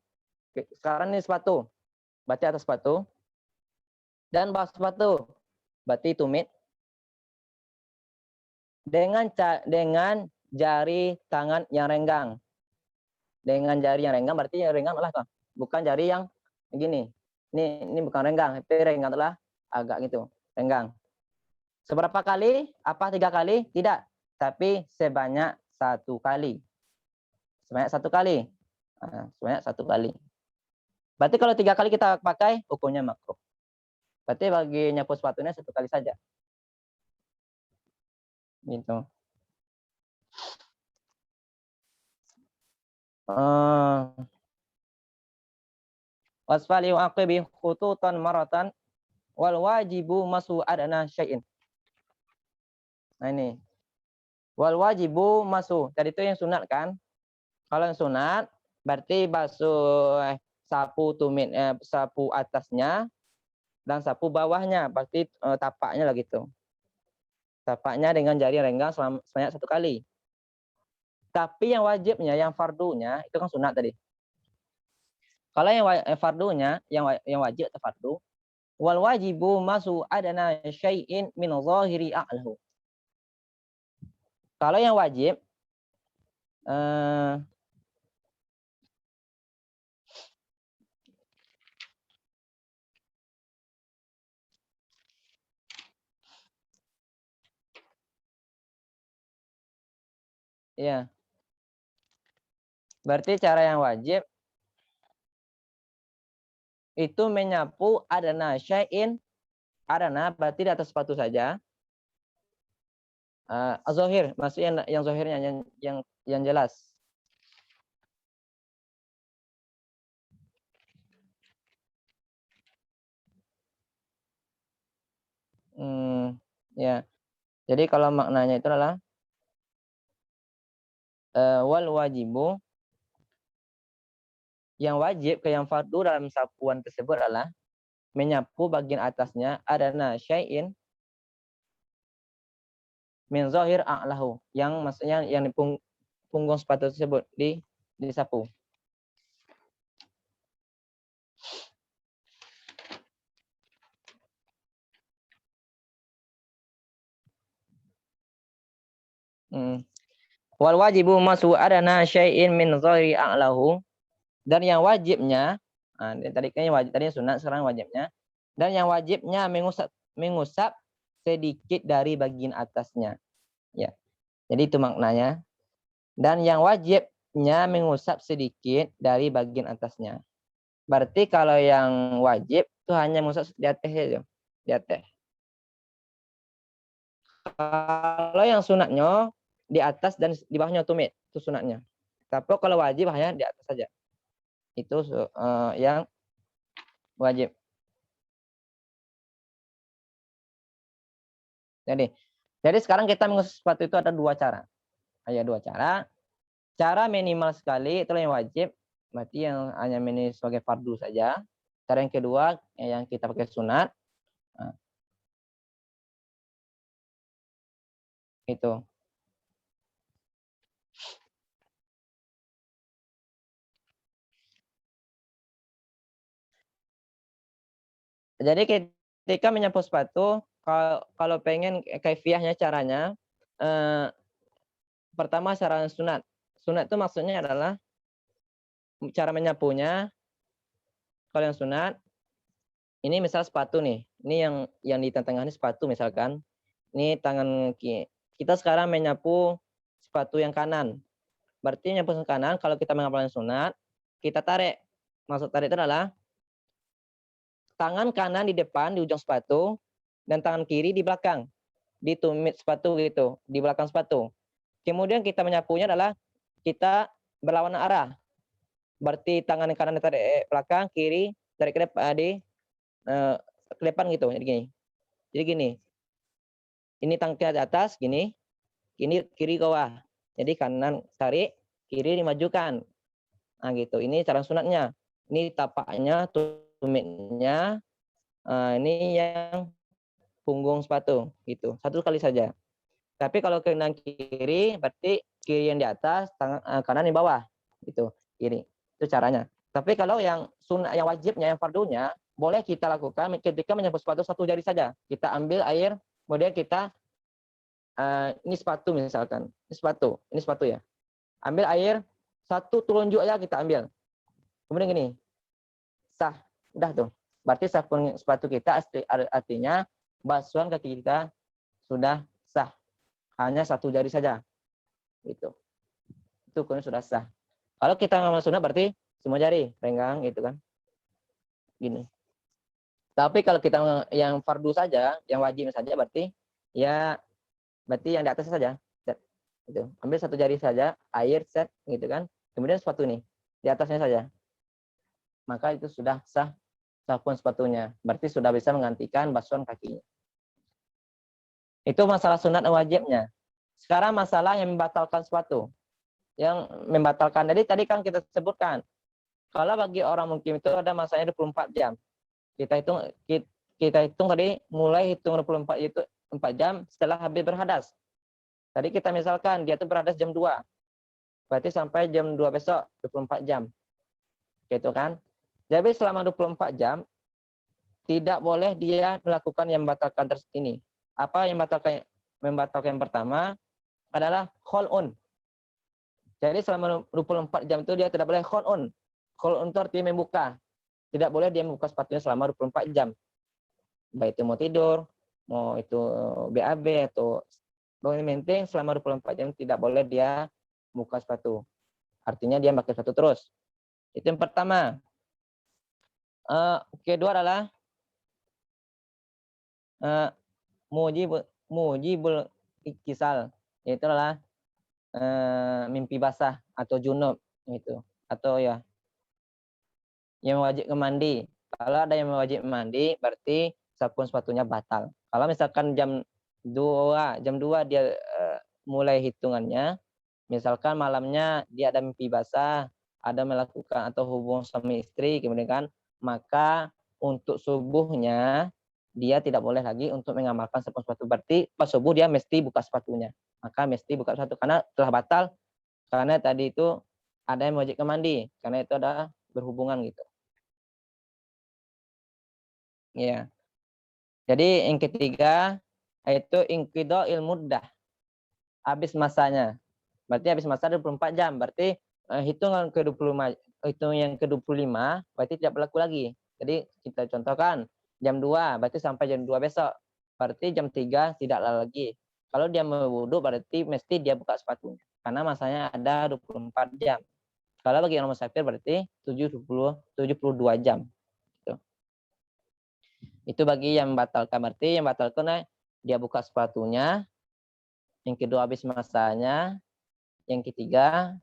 [SPEAKER 1] Sekarang ini sepatu, berarti atas sepatu. Dan bawah sepatu, berarti tumit. Dengan jari tangan yang renggang. Dengan jari yang renggang, berarti yang renggang adalah bukan jari yang begini. Ini bukan renggang, tapi renggang adalah agak gitu, renggang. Seberapa kali? Apa 3 kali? Tidak, tapi sebanyak 1 kali. Sebanyak 1 kali. Nah, sebanyak 1 kali. Berarti kalau 3 kali kita pakai, hukumnya makruh. Berarti bagi nyapu sepatunya 1 kali saja. Gitu. Wasfali wa aqibi khututan maratan wal wajibu masu adana syai'in. Nah ini. Wal wajibu masu. Tadi itu yang sunat kan? Kalau yang sunat berarti basuh sapu tumit sapu atasnya dan sapu bawahnya, berarti tapaknya lah gitu. Tapaknya dengan jari renggang sebanyak 1 kali. Tapi yang wajibnya, yang fardunya itu kan sunat tadi. Kalau yang fardunya, yang wajib atau fardu, wal wajibu masu adana syai'in min zahiri a'lahu. Kalau yang wajib ya, berarti cara yang wajib itu menyapu adana syai'in, adana berarti di atas sepatu saja. Zahir, maksudnya yang zahirnya yang jelas. Ya. Jadi kalau maknanya itu adalah wal wajibu, yang wajib ke yang fardu dalam sapuan tersebut adalah menyapu bagian atasnya adana syai'in min zahir a'lahu, yang maksudnya yang di punggung sepatu tersebut disapu. Wal wajibu masu adana syai'in min zahiri a'lahu, dan yang wajibnya, tadi kayaknya wajib, tadi sunat, sekarang wajibnya, dan yang wajibnya mengusap sedikit dari bagian atasnya. Ya. Jadi itu maknanya. Dan yang wajibnya mengusap sedikit dari bagian atasnya. Berarti kalau yang wajib itu hanya mengusap di atas saja, di atas. Kalau yang sunatnya di atas dan di bawahnya tumit, itu sunatnya. Tapi kalau wajib hanya di atas saja. Itu yang wajib. Jadi sekarang kita mengusap sepatu itu ada 2 cara. Ada 2 cara. Cara minimal sekali itulah yang wajib, berarti yang hanya ini sebagai fardu saja. Cara yang kedua yang kita pakai sunat. Nah, itu. Jadi ketika menyapu sepatu, kalau pengen kaifiahnya caranya, pertama secara sunat. Sunat itu maksudnya adalah cara menyapunya. Kalau yang sunat, ini misal sepatu nih. Ini yang di tengah ini sepatu misalkan. Ini tangan kita sekarang menyapu sepatu yang kanan. Berarti nyapu yang kanan, kalau kita mengamalkan sunat, kita tarik. Maksud tarik itu adalah tangan kanan di depan di ujung sepatu dan tangan kiri di belakang, di tumit sepatu gitu, di belakang sepatu. Kemudian kita menyapunya adalah kita berlawanan arah. Berarti tangan kanan ditarik belakang, kiri tarik ke depan, ke depan gitu. Jadi gini. Jadi gini. Ini tangknya di atas gini, ini kiri ke bawah. Jadi kanan tarik, kiri dimajukan. Nah gitu. Ini cara sunatnya. Ini tapaknya, tumitnya, ini yang punggung sepatu gitu. Satu kali saja. Tapi kalau kanan kiri berarti kiri yang di atas, kanan di bawah. Gitu. Kiri. Itu caranya. Tapi kalau yang sunat, yang wajibnya, yang fardunya, boleh kita lakukan ketika menyapu sepatu satu jari saja. Kita ambil air, kemudian kita ini sepatu misalkan, ini sepatu ya. Ambil air satu telunjuk aja kita ambil. Kemudian gini, sah, udah tuh. Berarti sabun sepatu kita artinya basuhan kaki kita sudah sah. Hanya satu jari saja. Gitu. Itu hukumnya sudah sah. Kalau kita ngamal sunnah berarti semua jari, renggang gitu kan. Gini. Tapi kalau kita yang fardu saja, yang wajib saja berarti ya berarti yang di atas saja. Set. Gitu. Ambil satu jari saja, air set gitu kan. Kemudian sepatu nih di atasnya saja. Maka itu sudah sah sabun sepatunya. Berarti sudah bisa menggantikan basuhan kakinya. Itu masalah sunat dan wajibnya. Sekarang masalah yang membatalkan sepatu. Yang membatalkan tadi kan kita sebutkan. Kalau bagi orang mungkin itu ada masanya 24 jam. Kita hitung tadi mulai hitung 24 itu 4 jam setelah habis berhadas. Tadi kita misalkan dia tuh berhadas jam 2. Berarti sampai jam 2 besok 24 jam. Gitu kan? Jadi selama 24 jam tidak boleh dia melakukan yang membatalkan ini. Apa yang membatalkan yang pertama adalah khol-un. Jadi selama 24 jam itu dia tidak boleh khol-un. Khol-un itu artinya membuka. Tidak boleh dia membuka sepatunya selama 24 jam. Baik itu mau tidur, mau itu BAB atau yang penting selama 24 jam tidak boleh dia buka sepatu. Artinya dia pakai sepatu terus. Itu yang pertama. Kedua adalah mujibul iktisal, yaitu adalah mimpi basah atau junub gitu, atau ya yang wajib mandi. Kalau ada yang wajib mandi berarti sabun sepatunya batal. Kalau misalkan jam 2 dia mulai hitungannya, misalkan malamnya dia ada mimpi basah, ada melakukan atau hubungan suami istri, kemudian kan, maka untuk subuhnya dia tidak boleh lagi untuk mengamalkan sabun sepatu. Berarti pas subuh dia mesti buka sepatunya. Maka mesti buka sepatu karena telah batal, karena tadi itu ada yang wajib mandi, karena itu ada berhubungan gitu. Ya. Jadi yang ketiga itu inqidha'il muddah. Habis masanya. Berarti habis masa 24 jam. Berarti hitungan ke-25 hitung yang ke-25 berarti tidak berlaku lagi. Jadi kita contohkan jam 2 berarti sampai jam 2 besok. Berarti jam 3 tidak lagi. Kalau dia mau wudhu berarti mesti dia buka sepatunya. Karena masanya ada 24 jam. Kalau bagi orang musafir berarti 72 jam. Gitu. Itu bagi yang membatalkan. Berarti yang membatalkan dia buka sepatunya. Yang kedua habis masanya. Yang ketiga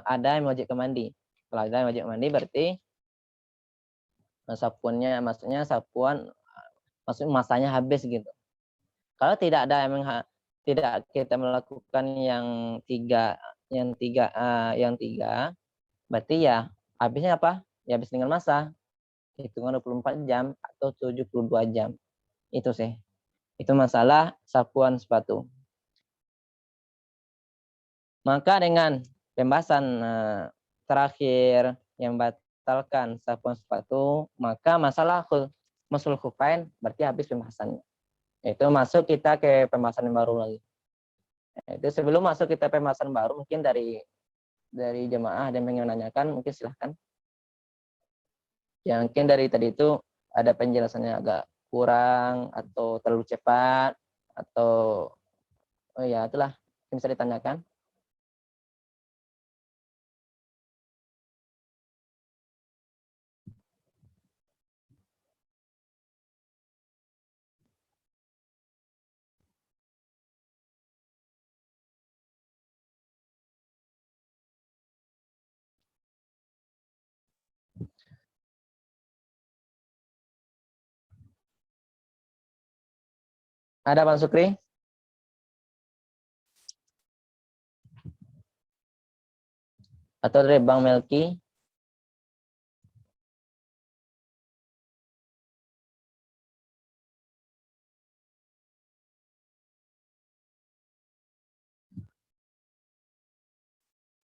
[SPEAKER 1] ada yang wajib mandi. Kalau ada yang wajib mandi berarti sapuannya, maksudnya sapuan, maksudnya masanya habis gitu. Kalau tidak ada yang tidak kita melakukan yang tiga, berarti ya habisnya apa? Ya habis dengan masa hitungan 24 jam atau 72 jam. Itu sih. Itu masalah sapuan sepatu. Maka dengan pembahasan terakhir yang batalkan sapuan sepatu, maka masalah masul khufain, berarti habis pembahasannya. Itu masuk kita ke pembahasan baru lagi. Itu sebelum masuk kita pembahasan baru, mungkin dari jemaah ada yang ingin menanyakan, mungkin silahkan. Yang mungkin dari tadi itu ada penjelasannya agak kurang atau terlalu cepat atau oh ya itulah yang bisa ditanyakan. Ada Bang Sukri? Atau dari Bang Melki?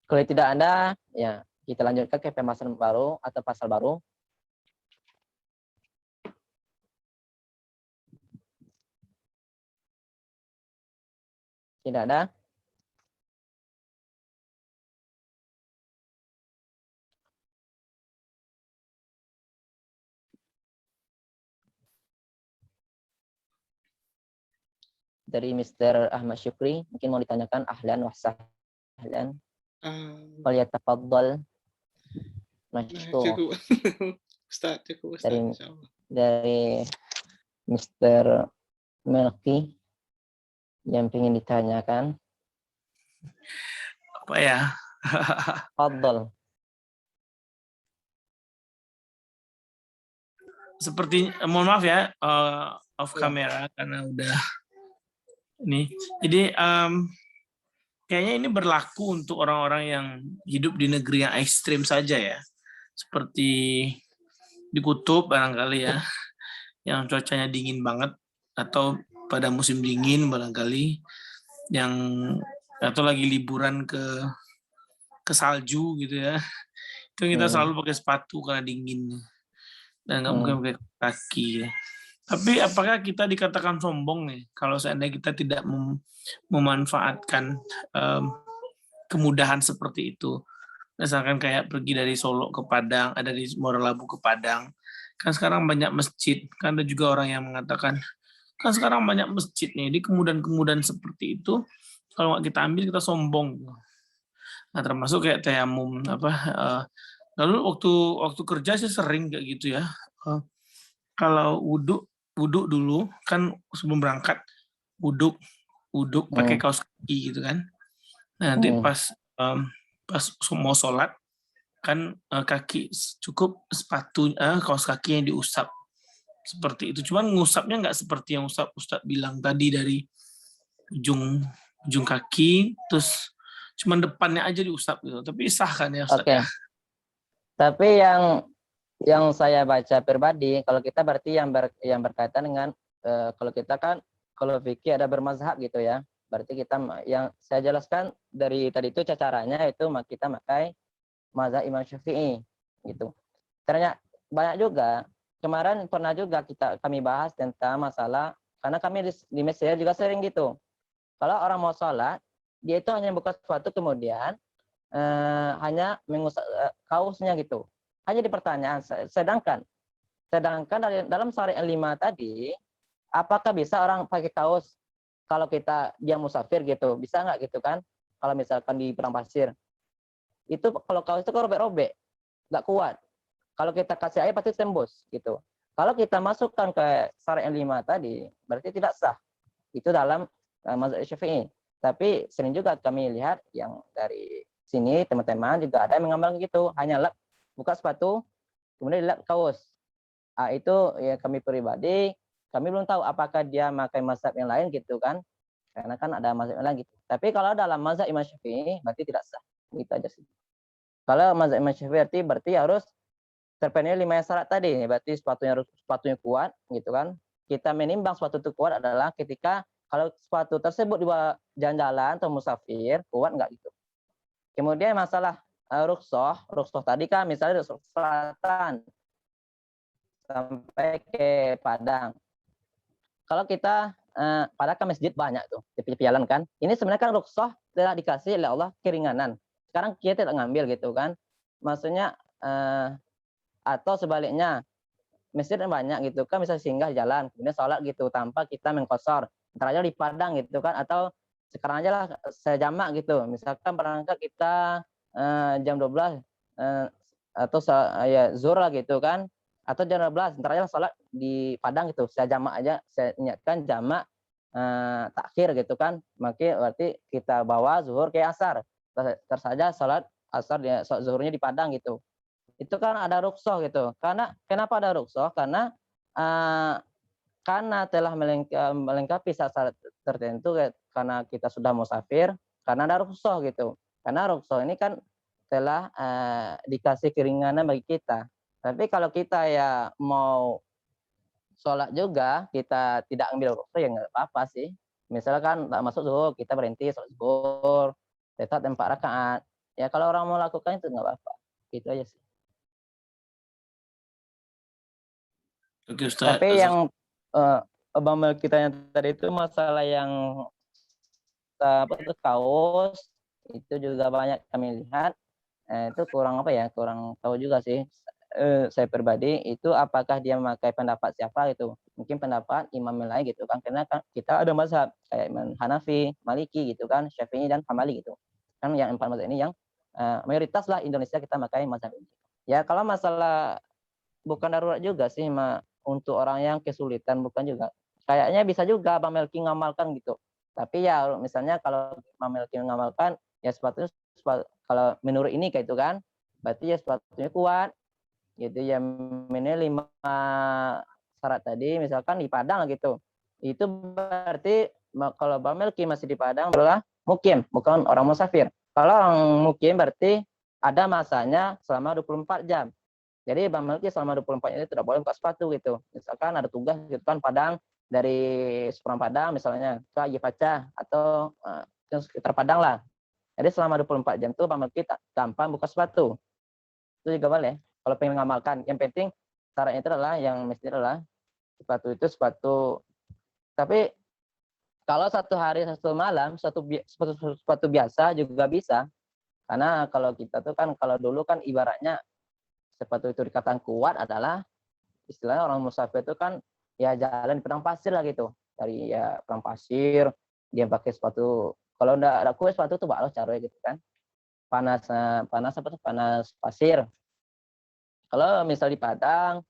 [SPEAKER 1] Kalau tidak ada, ya kita lanjutkan ke pembahasan baru atau pasal baru. Tidak ada. Dari Mr. Ahmad Syukri, mungkin mau ditanyakan ahlan wa sahlan. Falyatafaddal mashkur.
[SPEAKER 2] Cukup. Ustaz, cukup Ustaz,
[SPEAKER 1] Dari
[SPEAKER 2] insyaallah.
[SPEAKER 1] dari Mr. Melki yang ingin ditanyakan.
[SPEAKER 2] Apa ya?
[SPEAKER 1] Faddal.
[SPEAKER 2] Seperti mohon maaf ya, off
[SPEAKER 1] Iya.
[SPEAKER 2] kamera karena udah ini. Jadi kayaknya ini berlaku untuk orang-orang yang hidup di negeri yang ekstrim saja ya. Seperti di kutub barangkali ya, yang cuacanya dingin banget, atau pada musim dingin barangkali, yang atau lagi liburan ke salju gitu ya. Itu kita selalu pakai sepatu karena dingin dan nggak mungkin pakai kaki ya. Tapi apakah kita dikatakan sombong nih kalau seandainya kita tidak memanfaatkan kemudahan seperti itu? Misalkan kayak pergi dari Solo ke Padang, ada di Moralabu ke Padang. Kan sekarang banyak masjid. Kan ada juga orang yang mengatakan, kan sekarang banyak masjid nih. Di kemudahan-kemudahan seperti itu, kalau nggak kita ambil, kita sombong. Nah, termasuk kayak tayamum apa. Lalu waktu kerja sih sering kayak gitu ya. Kalau wudhu dulu kan sebelum berangkat wudhu pakai kaos kaki gitu kan. Nah, nanti pas mau sholat kan kaki cukup kaos kaki yang diusap seperti itu. Cuman ngusapnya nggak seperti yang Ustaz bilang tadi dari ujung kaki terus cuman depannya aja diusap gitu. Tapi sah kan ya Ustaz ya?
[SPEAKER 1] Tapi yang saya baca pribadi, kalau kita berarti yang berkaitan dengan kalau kita kan kalau fikih ada bermazhab gitu ya. Berarti kita yang saya jelaskan dari tadi itu caranya itu kita pakai mazhab Imam Syafi'i gitu. Ternyata banyak juga kemarin pernah juga kami bahas tentang masalah karena kami di Mesir juga sering gitu. Kalau orang mau sholat, dia itu hanya buka sepatu kemudian hanya mengusap kaosnya gitu. Hanya di pertanyaan. Sedangkan dalam syariat 5 tadi, apakah bisa orang pakai kaos kalau dia musafir gitu? Bisa nggak gitu kan? Kalau misalkan di padang pasir. Itu kalau kaos itu kan robek-robek, nggak kuat. Kalau kita kasih air pasti tembus gitu. Kalau kita masukkan ke syariat 5 tadi, berarti tidak sah. Itu dalam mazhab Syafi'i. Tapi sering juga kami lihat yang dari sini teman-teman juga ada yang mengambil gitu, hanya buka sepatu, kemudian lap kaos. Itu ya kami pribadi, kami belum tahu apakah dia pakai mazhab yang lain gitu kan, karena kan ada mazhab yang lain gitu. Tapi kalau dalam mazhab Imam Syafi'i berarti tidak sah, gitu aja sih. Kalau mazhab Imam Syafi'i berarti harus terpenuhi 5 syarat tadi, berarti sepatunya kuat gitu kan. Kita menimbang sepatu itu kuat adalah ketika kalau sepatu tersebut dibawa jalan-jalan atau musafir, kuat nggak gitu. Kemudian masalah rukhsah tadi kan misalnya rukhsah selatan. sampai ke Padang. Kalau kita Padang kan masjid banyak tuh di pinggir jalan kan. Ini sebenarnya kan rukhsah telah dikasih oleh Allah keringanan. Sekarang kita tidak ngambil gitu kan. Maksudnya atau sebaliknya masjid banyak gitu kan, bisa singgah jalan kemudian sholat gitu tanpa kita mengkosor. Ntar aja di Padang gitu kan, atau sekarang aja lah sejamak gitu. Misalkan berangkat kita jam 12 atau ya zuhur lah gitu kan, atau jam 12 ntar aja sholat di Padang gitu, saya jamak aja, saya niatkan jamak takhir gitu kan, maka berarti kita bawa zuhur ke asar, terus saja sholat asar ya, zuhurnya di Padang gitu. Itu kan ada rukhsah gitu. Karena kenapa ada rukhsah? Karena telah melengkapi syarat tertentu, karena kita sudah musafir, karena ada rukhsah gitu. Karena rukhsah ini kan telah dikasih keringanan bagi kita. Tapi kalau kita ya mau sholat juga, kita tidak ambil rukhsah ya nggak apa-apa sih. Misalkan tak masuk zuhur, kita berhenti sholat zuhur, tetap 4 rakaat. Ya kalau orang mau lakukan itu nggak apa-apa. Gitu aja sih.
[SPEAKER 2] Oke Ustaz.
[SPEAKER 1] Tapi yang Abang Mel kita yang tadi itu masalah yang apa itu kaos itu juga banyak kami lihat. Itu kurang apa ya? Kurang tahu juga sih. Saya pribadi itu apakah dia memakai pendapat siapa gitu? Mungkin pendapat Imam lain gitu kan? Karena kan kita ada mazhab kayak Imam Hanafi, Maliki gitu kan, Syafi'i dan Hambali gitu. Kan yang 4 mazhab ini yang mayoritas lah Indonesia kita pakai mazhab ini. Ya kalau masalah bukan darurat juga sih, untuk orang yang kesulitan bukan juga. Kayaknya bisa juga Bang Melki ngamalkan gitu. Tapi ya misalnya kalau Bang Melki ngamalkan, ya sepatunya kalau menurut ini kayak itu kan, berarti ya sepatunya kuat. Gitu ya, minimal 5 syarat tadi, misalkan di Padang gitu. Itu berarti kalau Bang Melki masih di Padang adalah mukim, bukan orang musafir. Kalau orang mukim berarti ada masanya selama 24 jam. Jadi Bang Melki selama 24 ini tidak boleh buka sepatu gitu. Misalkan ada tugas gitu kan Padang, dari Seberang Padang misalnya ke Yepaca atau sekitar Padang lah. Jadi selama 24 jam itu Bang Melki tanpa buka sepatu. Itu juga boleh. Kalau pengen ngamalkan, yang penting syaratnya itu adalah yang mesti adalah sepatu itu sepatu. Tapi kalau 1 hari 1 malam sepatu biasa juga bisa. Karena kalau kita tuh kan kalau dulu kan ibaratnya sepatu itu dikatakan kuat adalah istilahnya orang musafir itu kan ya jalan di padang pasir lah gitu, dari ya padang pasir dia pakai sepatu, kalau enggak ada kuat sepatu tuh bagus caranya gitu kan, panas panas apa tuh, panas pasir. Kalau misal di Padang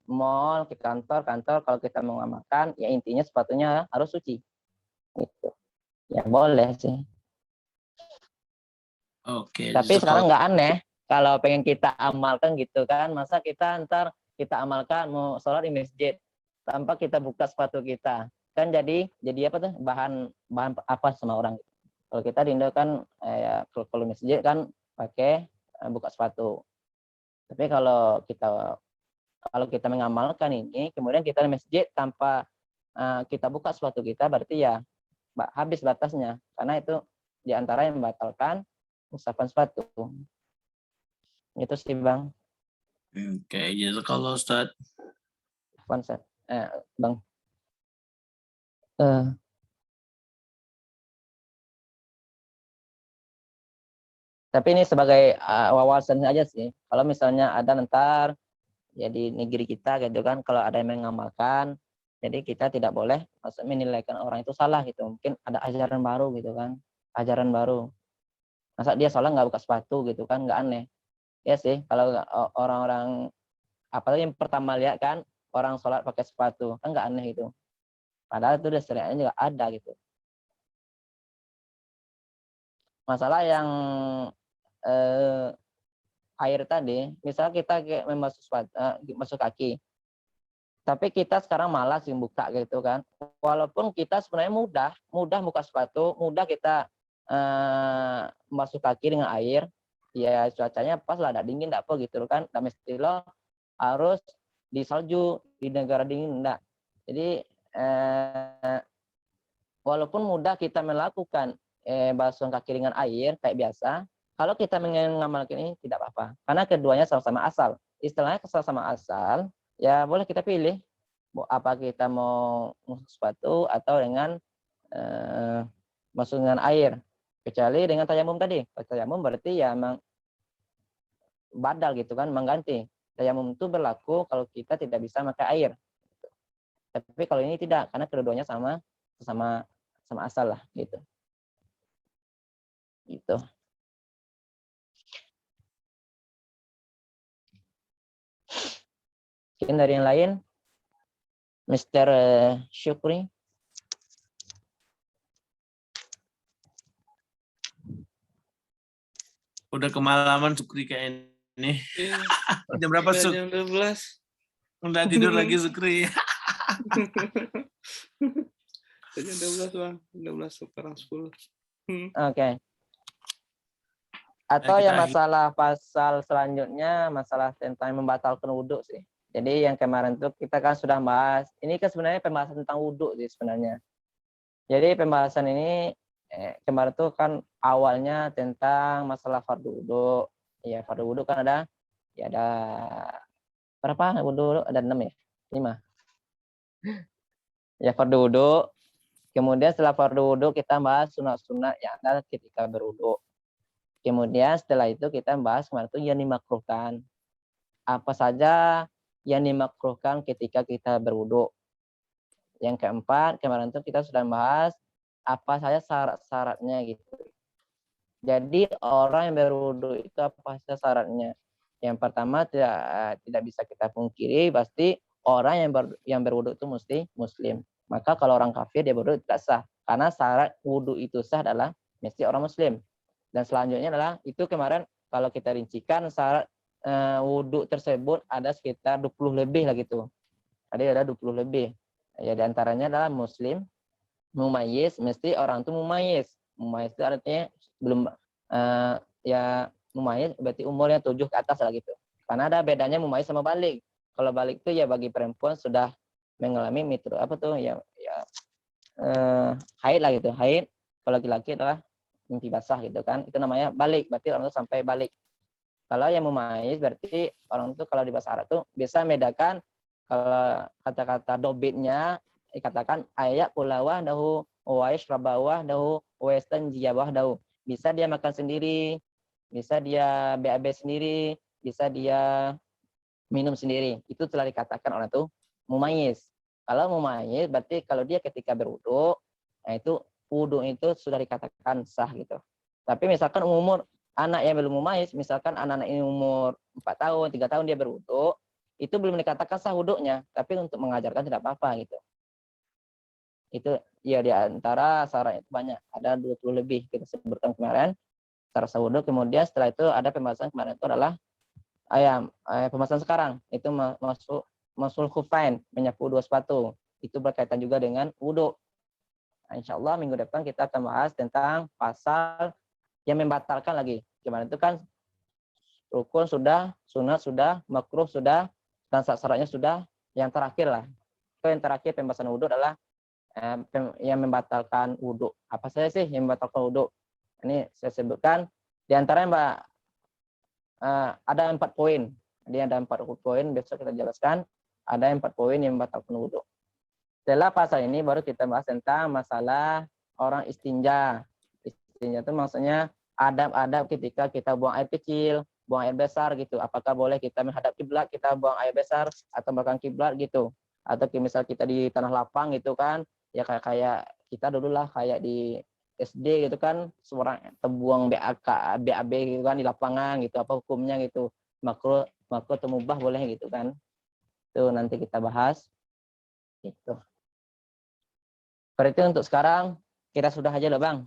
[SPEAKER 1] mall ke kantor kalau kita mau ngamalkan ya intinya sepatunya harus suci gitu, ya boleh sih.
[SPEAKER 2] Oke,
[SPEAKER 1] Tapi sekarang
[SPEAKER 2] jazakallah.
[SPEAKER 1] nggak aneh kalau pengen kita amalkan gitu kan. Masa kita ntar kita amalkan mau sholat di masjid tanpa kita buka sepatu kita. Kan jadi apa tuh, bahan bahan apa sama orang. Kalau kita di Indo kan ya kalau masjid kan pakai buka sepatu. Tapi kalau kita mengamalkan ini kemudian kita di masjid tanpa kita buka sepatu kita, berarti ya habis batasnya. Karena itu diantara yang membatalkan usapan sepatu. Itu sih Bang.
[SPEAKER 2] Oke, jazakallah Ustaz.
[SPEAKER 1] Konsep. Bang. Eh, tapi ini sebagai wawasan aja sih. Kalau misalnya ada ntar ya di negeri kita gitu kan, kalau ada yang mengamalkan, jadi kita tidak boleh menilaikan orang itu salah gitu. Mungkin ada ajaran baru gitu kan, ajaran baru. Masa dia sholat nggak buka sepatu gitu kan, nggak aneh. Ya sih, kalau orang-orang apalagi yang pertama lihat kan orang sholat pakai sepatu kan nggak aneh gitu. Padahal itu udah syariatnya juga ada gitu. Masalah yang air tadi, misalnya kita kayak masuk kaki, tapi kita sekarang malas yang buka gitu kan. Walaupun kita sebenarnya mudah buka sepatu, mudah kita masuk kaki dengan air, ya cuacanya pas lah, ada dingin, tidak apa gitu kan. Dan mesti lo harus di salju di negara dingin, enggak. Jadi walaupun mudah kita melakukan basuhan kaki dengan air kayak biasa, kalau kita mengamalkan ini tidak apa-apa. Karena keduanya sama-sama asal. Istilahnya sama-sama asal, Ya boleh kita pilih apa kita mau sepatu atau dengan masuk dengan air. Kecuali dengan tayamum tadi. Kalau tayamum berarti ya memang badal gitu kan, mengganti. Tayamum itu berlaku kalau kita tidak bisa pakai air. Tapi kalau ini tidak, karena keduanya sama asal lah gitu. Gitu. Mungkin dari yang lain, Mr. Syukri.
[SPEAKER 2] Udah kemalaman Sukri kayak ini.
[SPEAKER 3] Iya,
[SPEAKER 2] Jam berapa
[SPEAKER 3] udah
[SPEAKER 2] Suk?
[SPEAKER 3] jam 12.
[SPEAKER 2] Udah tidur lagi Sukri.
[SPEAKER 3] Udah jam 12 Bang. 12 sekarang 10.
[SPEAKER 1] Oke. Atau
[SPEAKER 2] kita
[SPEAKER 1] yang
[SPEAKER 2] akhir.
[SPEAKER 1] masalah pasal selanjutnya, masalah tentang membatalkan wudhu sih. Jadi yang kemarin tuh kita kan sudah bahas, ini kan sebenarnya pembahasan tentang wudhu sih sebenarnya. Jadi pembahasan ini kemarin tuh kan awalnya tentang masalah fardu wudhu. Ya fardu wudhu kan ada berapa wudhu? Ada 6 ya? 5. Ya fardu wudhu. Kemudian setelah fardu wudhu kita bahas sunat-sunat yang ada ketika berwudhu. Kemudian setelah itu kita bahas kemarin itu yang dimakruhkan. Apa saja yang dimakruhkan ketika kita berwudhu. Yang keempat, kemarin itu kita sudah bahas apa saja syarat-syaratnya gitu. Jadi orang yang berwudhu itu apa saja syaratnya? Yang pertama tidak bisa kita pungkiri pasti orang yang berwudhu itu mesti muslim. Maka kalau orang kafir dia berwudhu tidak sah. Karena syarat wudhu itu sah adalah mesti orang muslim. Dan selanjutnya adalah itu kemarin kalau kita rincikan syarat wudhu tersebut ada sekitar 20 lebih lah gitu. Ada 20 lebih. Ya diantaranya adalah muslim, mumayyiz, mesti orang itu mumayyiz. Mumayyiz itu artinya belum ya mumayyiz berarti umurnya 7 ke atas lah gitu. Karena ada bedanya mumayyiz sama balik. Kalau balik itu ya bagi perempuan sudah mengalami haid lah gitu. Haid kalau laki-laki adalah mimpi basah gitu kan. Itu namanya balik, berarti orang itu sampai balik. Kalau yang mumayyiz berarti orang itu kalau di bahasa Arab tuh bisa membedakan kalau kata-kata dobitnya dikatakan ayat kulawah dahu wais rabawah dahu waistan jiyawah dahu. Bisa dia makan sendiri, bisa dia BAB sendiri, bisa dia minum sendiri. Itu telah dikatakan orang itu mumayyiz. Kalau mumayyiz berarti kalau dia ketika berwudu, nah itu wudu itu sudah dikatakan sah gitu. Tapi misalkan umur anak yang belum mumayyiz, misalkan anak-anak ini umur 4 tahun, 3 tahun dia berwudu, itu belum dikatakan sah wudunya, tapi untuk mengajarkan tidak apa-apa gitu. Itu ya di antara syarat itu banyak, ada 20 lebih kita sebutkan kemarin syarat sah wudu. Kemudian setelah itu ada pembahasan kemarin itu adalah pembahasan sekarang itu masul khufain, menyapu 2 sepatu. Itu berkaitan juga dengan wudu. Nah, insya Allah minggu depan kita akan bahas tentang pasal yang membatalkan lagi. Gimana itu kan rukun sudah, sunat sudah, makruh sudah, dan syaratnya sudah. Yang terakhir lah. Itu yang terakhir pembahasan wudu adalah yang membatalkan wudu. Apa saja sih yang membatalkan wudu? Ini saya sebutkan. Di antaranya ada 4 poin. Jadi ada 4 poin, besok kita jelaskan. Ada 4 poin yang membatalkan wudu. Setelah pasal ini baru kita bahas tentang masalah orang istinja. Istinja itu maksudnya adab-adab ketika kita buang air kecil, buang air besar gitu. Apakah boleh kita menghadap kiblat, kita buang air besar atau belakang kiblat gitu. Atau misal kita di tanah lapang gitu kan, ya kayak kita dulu lah kayak di SD gitu kan, seorang terbuang BAB gitu kan di lapangan gitu, apa hukumnya gitu. Makruh atau mubah boleh gitu kan. Itu nanti kita bahas. Gitu. Berarti untuk sekarang kita sudah aja loh Bang.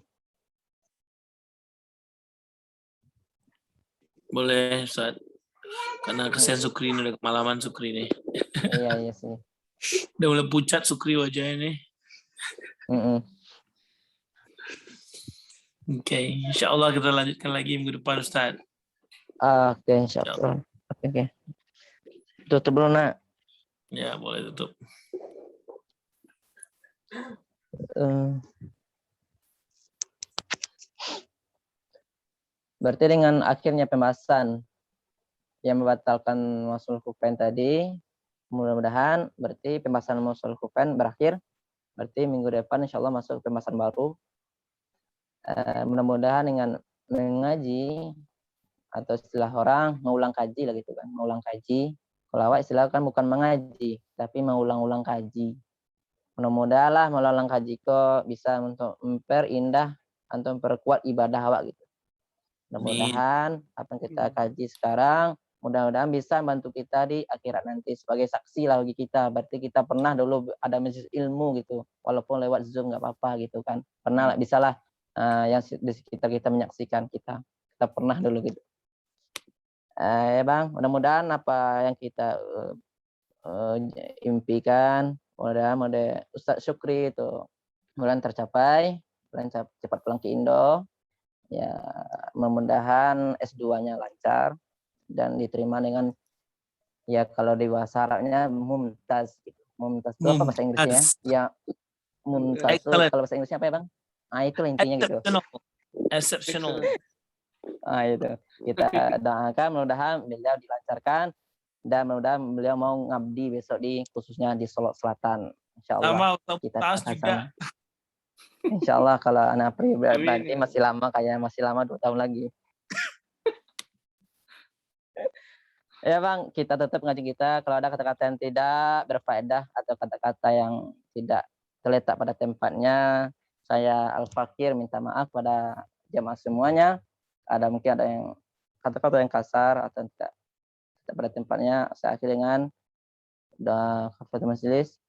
[SPEAKER 2] Boleh Ustaz. Karena kesian Sukri ini udah kemalaman Sukri nih.
[SPEAKER 1] Iya sih.
[SPEAKER 2] Udah mulai pucat Sukri wajahnya nih. Oke, insya Allah kita lanjutkan lagi minggu depan Ustaz.
[SPEAKER 1] Oke, insya Allah. Oke. Tutup dulu nak.
[SPEAKER 2] Ya boleh tutup.
[SPEAKER 1] Berarti dengan akhirnya pembahasan yang membatalkan masul kufain tadi, Mudah-mudahan berarti pembahasan Mushal Khufain berakhir. Berarti minggu depan insya Allah masuk pembahasan baru. Mudah-mudahan dengan mengaji atau istilah orang mengulang kaji lah gitu kan, mengulang kaji. Kalau awak istilah kan bukan mengaji, tapi mengulang-ulang kaji. Mudah-mudahan lah mengulang kaji kok bisa untuk memperindah atau memperkuat ibadah awak gitu. Mudah-mudahan apa yang kita kaji sekarang, mudah-mudahan bisa membantu kita di akhirat nanti sebagai saksi lah bagi kita. Berarti kita pernah dulu ada majelis ilmu gitu, walaupun lewat Zoom nggak apa-apa gitu kan. Pernah lah, bisa lah yang di sekitar kita menyaksikan kita pernah dulu gitu. Ya Bang, mudah-mudahan apa yang kita impikan, mudah-mudahan Ustadz Syukri itu mudah tercapai, cepat pulang ke Indo. Ya, mudah-mudahan S2-nya lancar dan diterima dengan ya kalau di bahasa Arabnya mumtaz gitu. Mumtaz itu apa bahasa Inggrisnya ya? Ya mumtaz itu kalau bahasa Inggrisnya apa ya Bang? Ah itu intinya gitu.
[SPEAKER 2] Exceptional.
[SPEAKER 1] Itu kita doakan mudah-mudahan beliau dilancarkan dan mudah-mudahan beliau mau ngabdi besok khususnya di Solo Selatan. Insyaallah kita juga. Insyaallah kalau anak pribadi masih lama 2 tahun lagi. Ya Bang, kita tutup ngaji kita. Kalau ada kata-kata yang tidak berfaedah atau kata-kata yang tidak terletak pada tempatnya, saya Al-Fakir minta maaf pada jamaah semuanya. Mungkin ada yang kata-kata yang kasar atau tidak pada tempatnya. Saya akhiri dengan doa kafaratul majelis.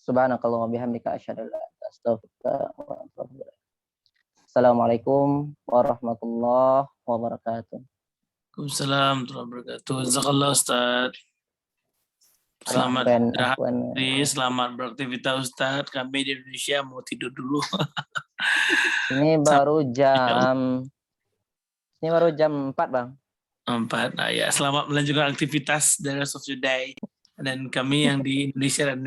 [SPEAKER 1] Subhanakallah wa bihamdika asyhadu an la ilaha illa anta astaghfiruka wa atubu ilaik. Assalamualaikum warahmatullahi wabarakatuh.
[SPEAKER 2] Waalaikumsalam warahmatullahi wabarakatuh. Jazakallah Ustaz. Selamat selamat beraktivitas Ustaz. Kami di Indonesia mau tidur dulu.
[SPEAKER 1] Ini baru jam 4 Bang.
[SPEAKER 2] 4. Nah, ya, selamat melanjutkan aktivitas the rest of the day. Dan kami yang di Indonesia dan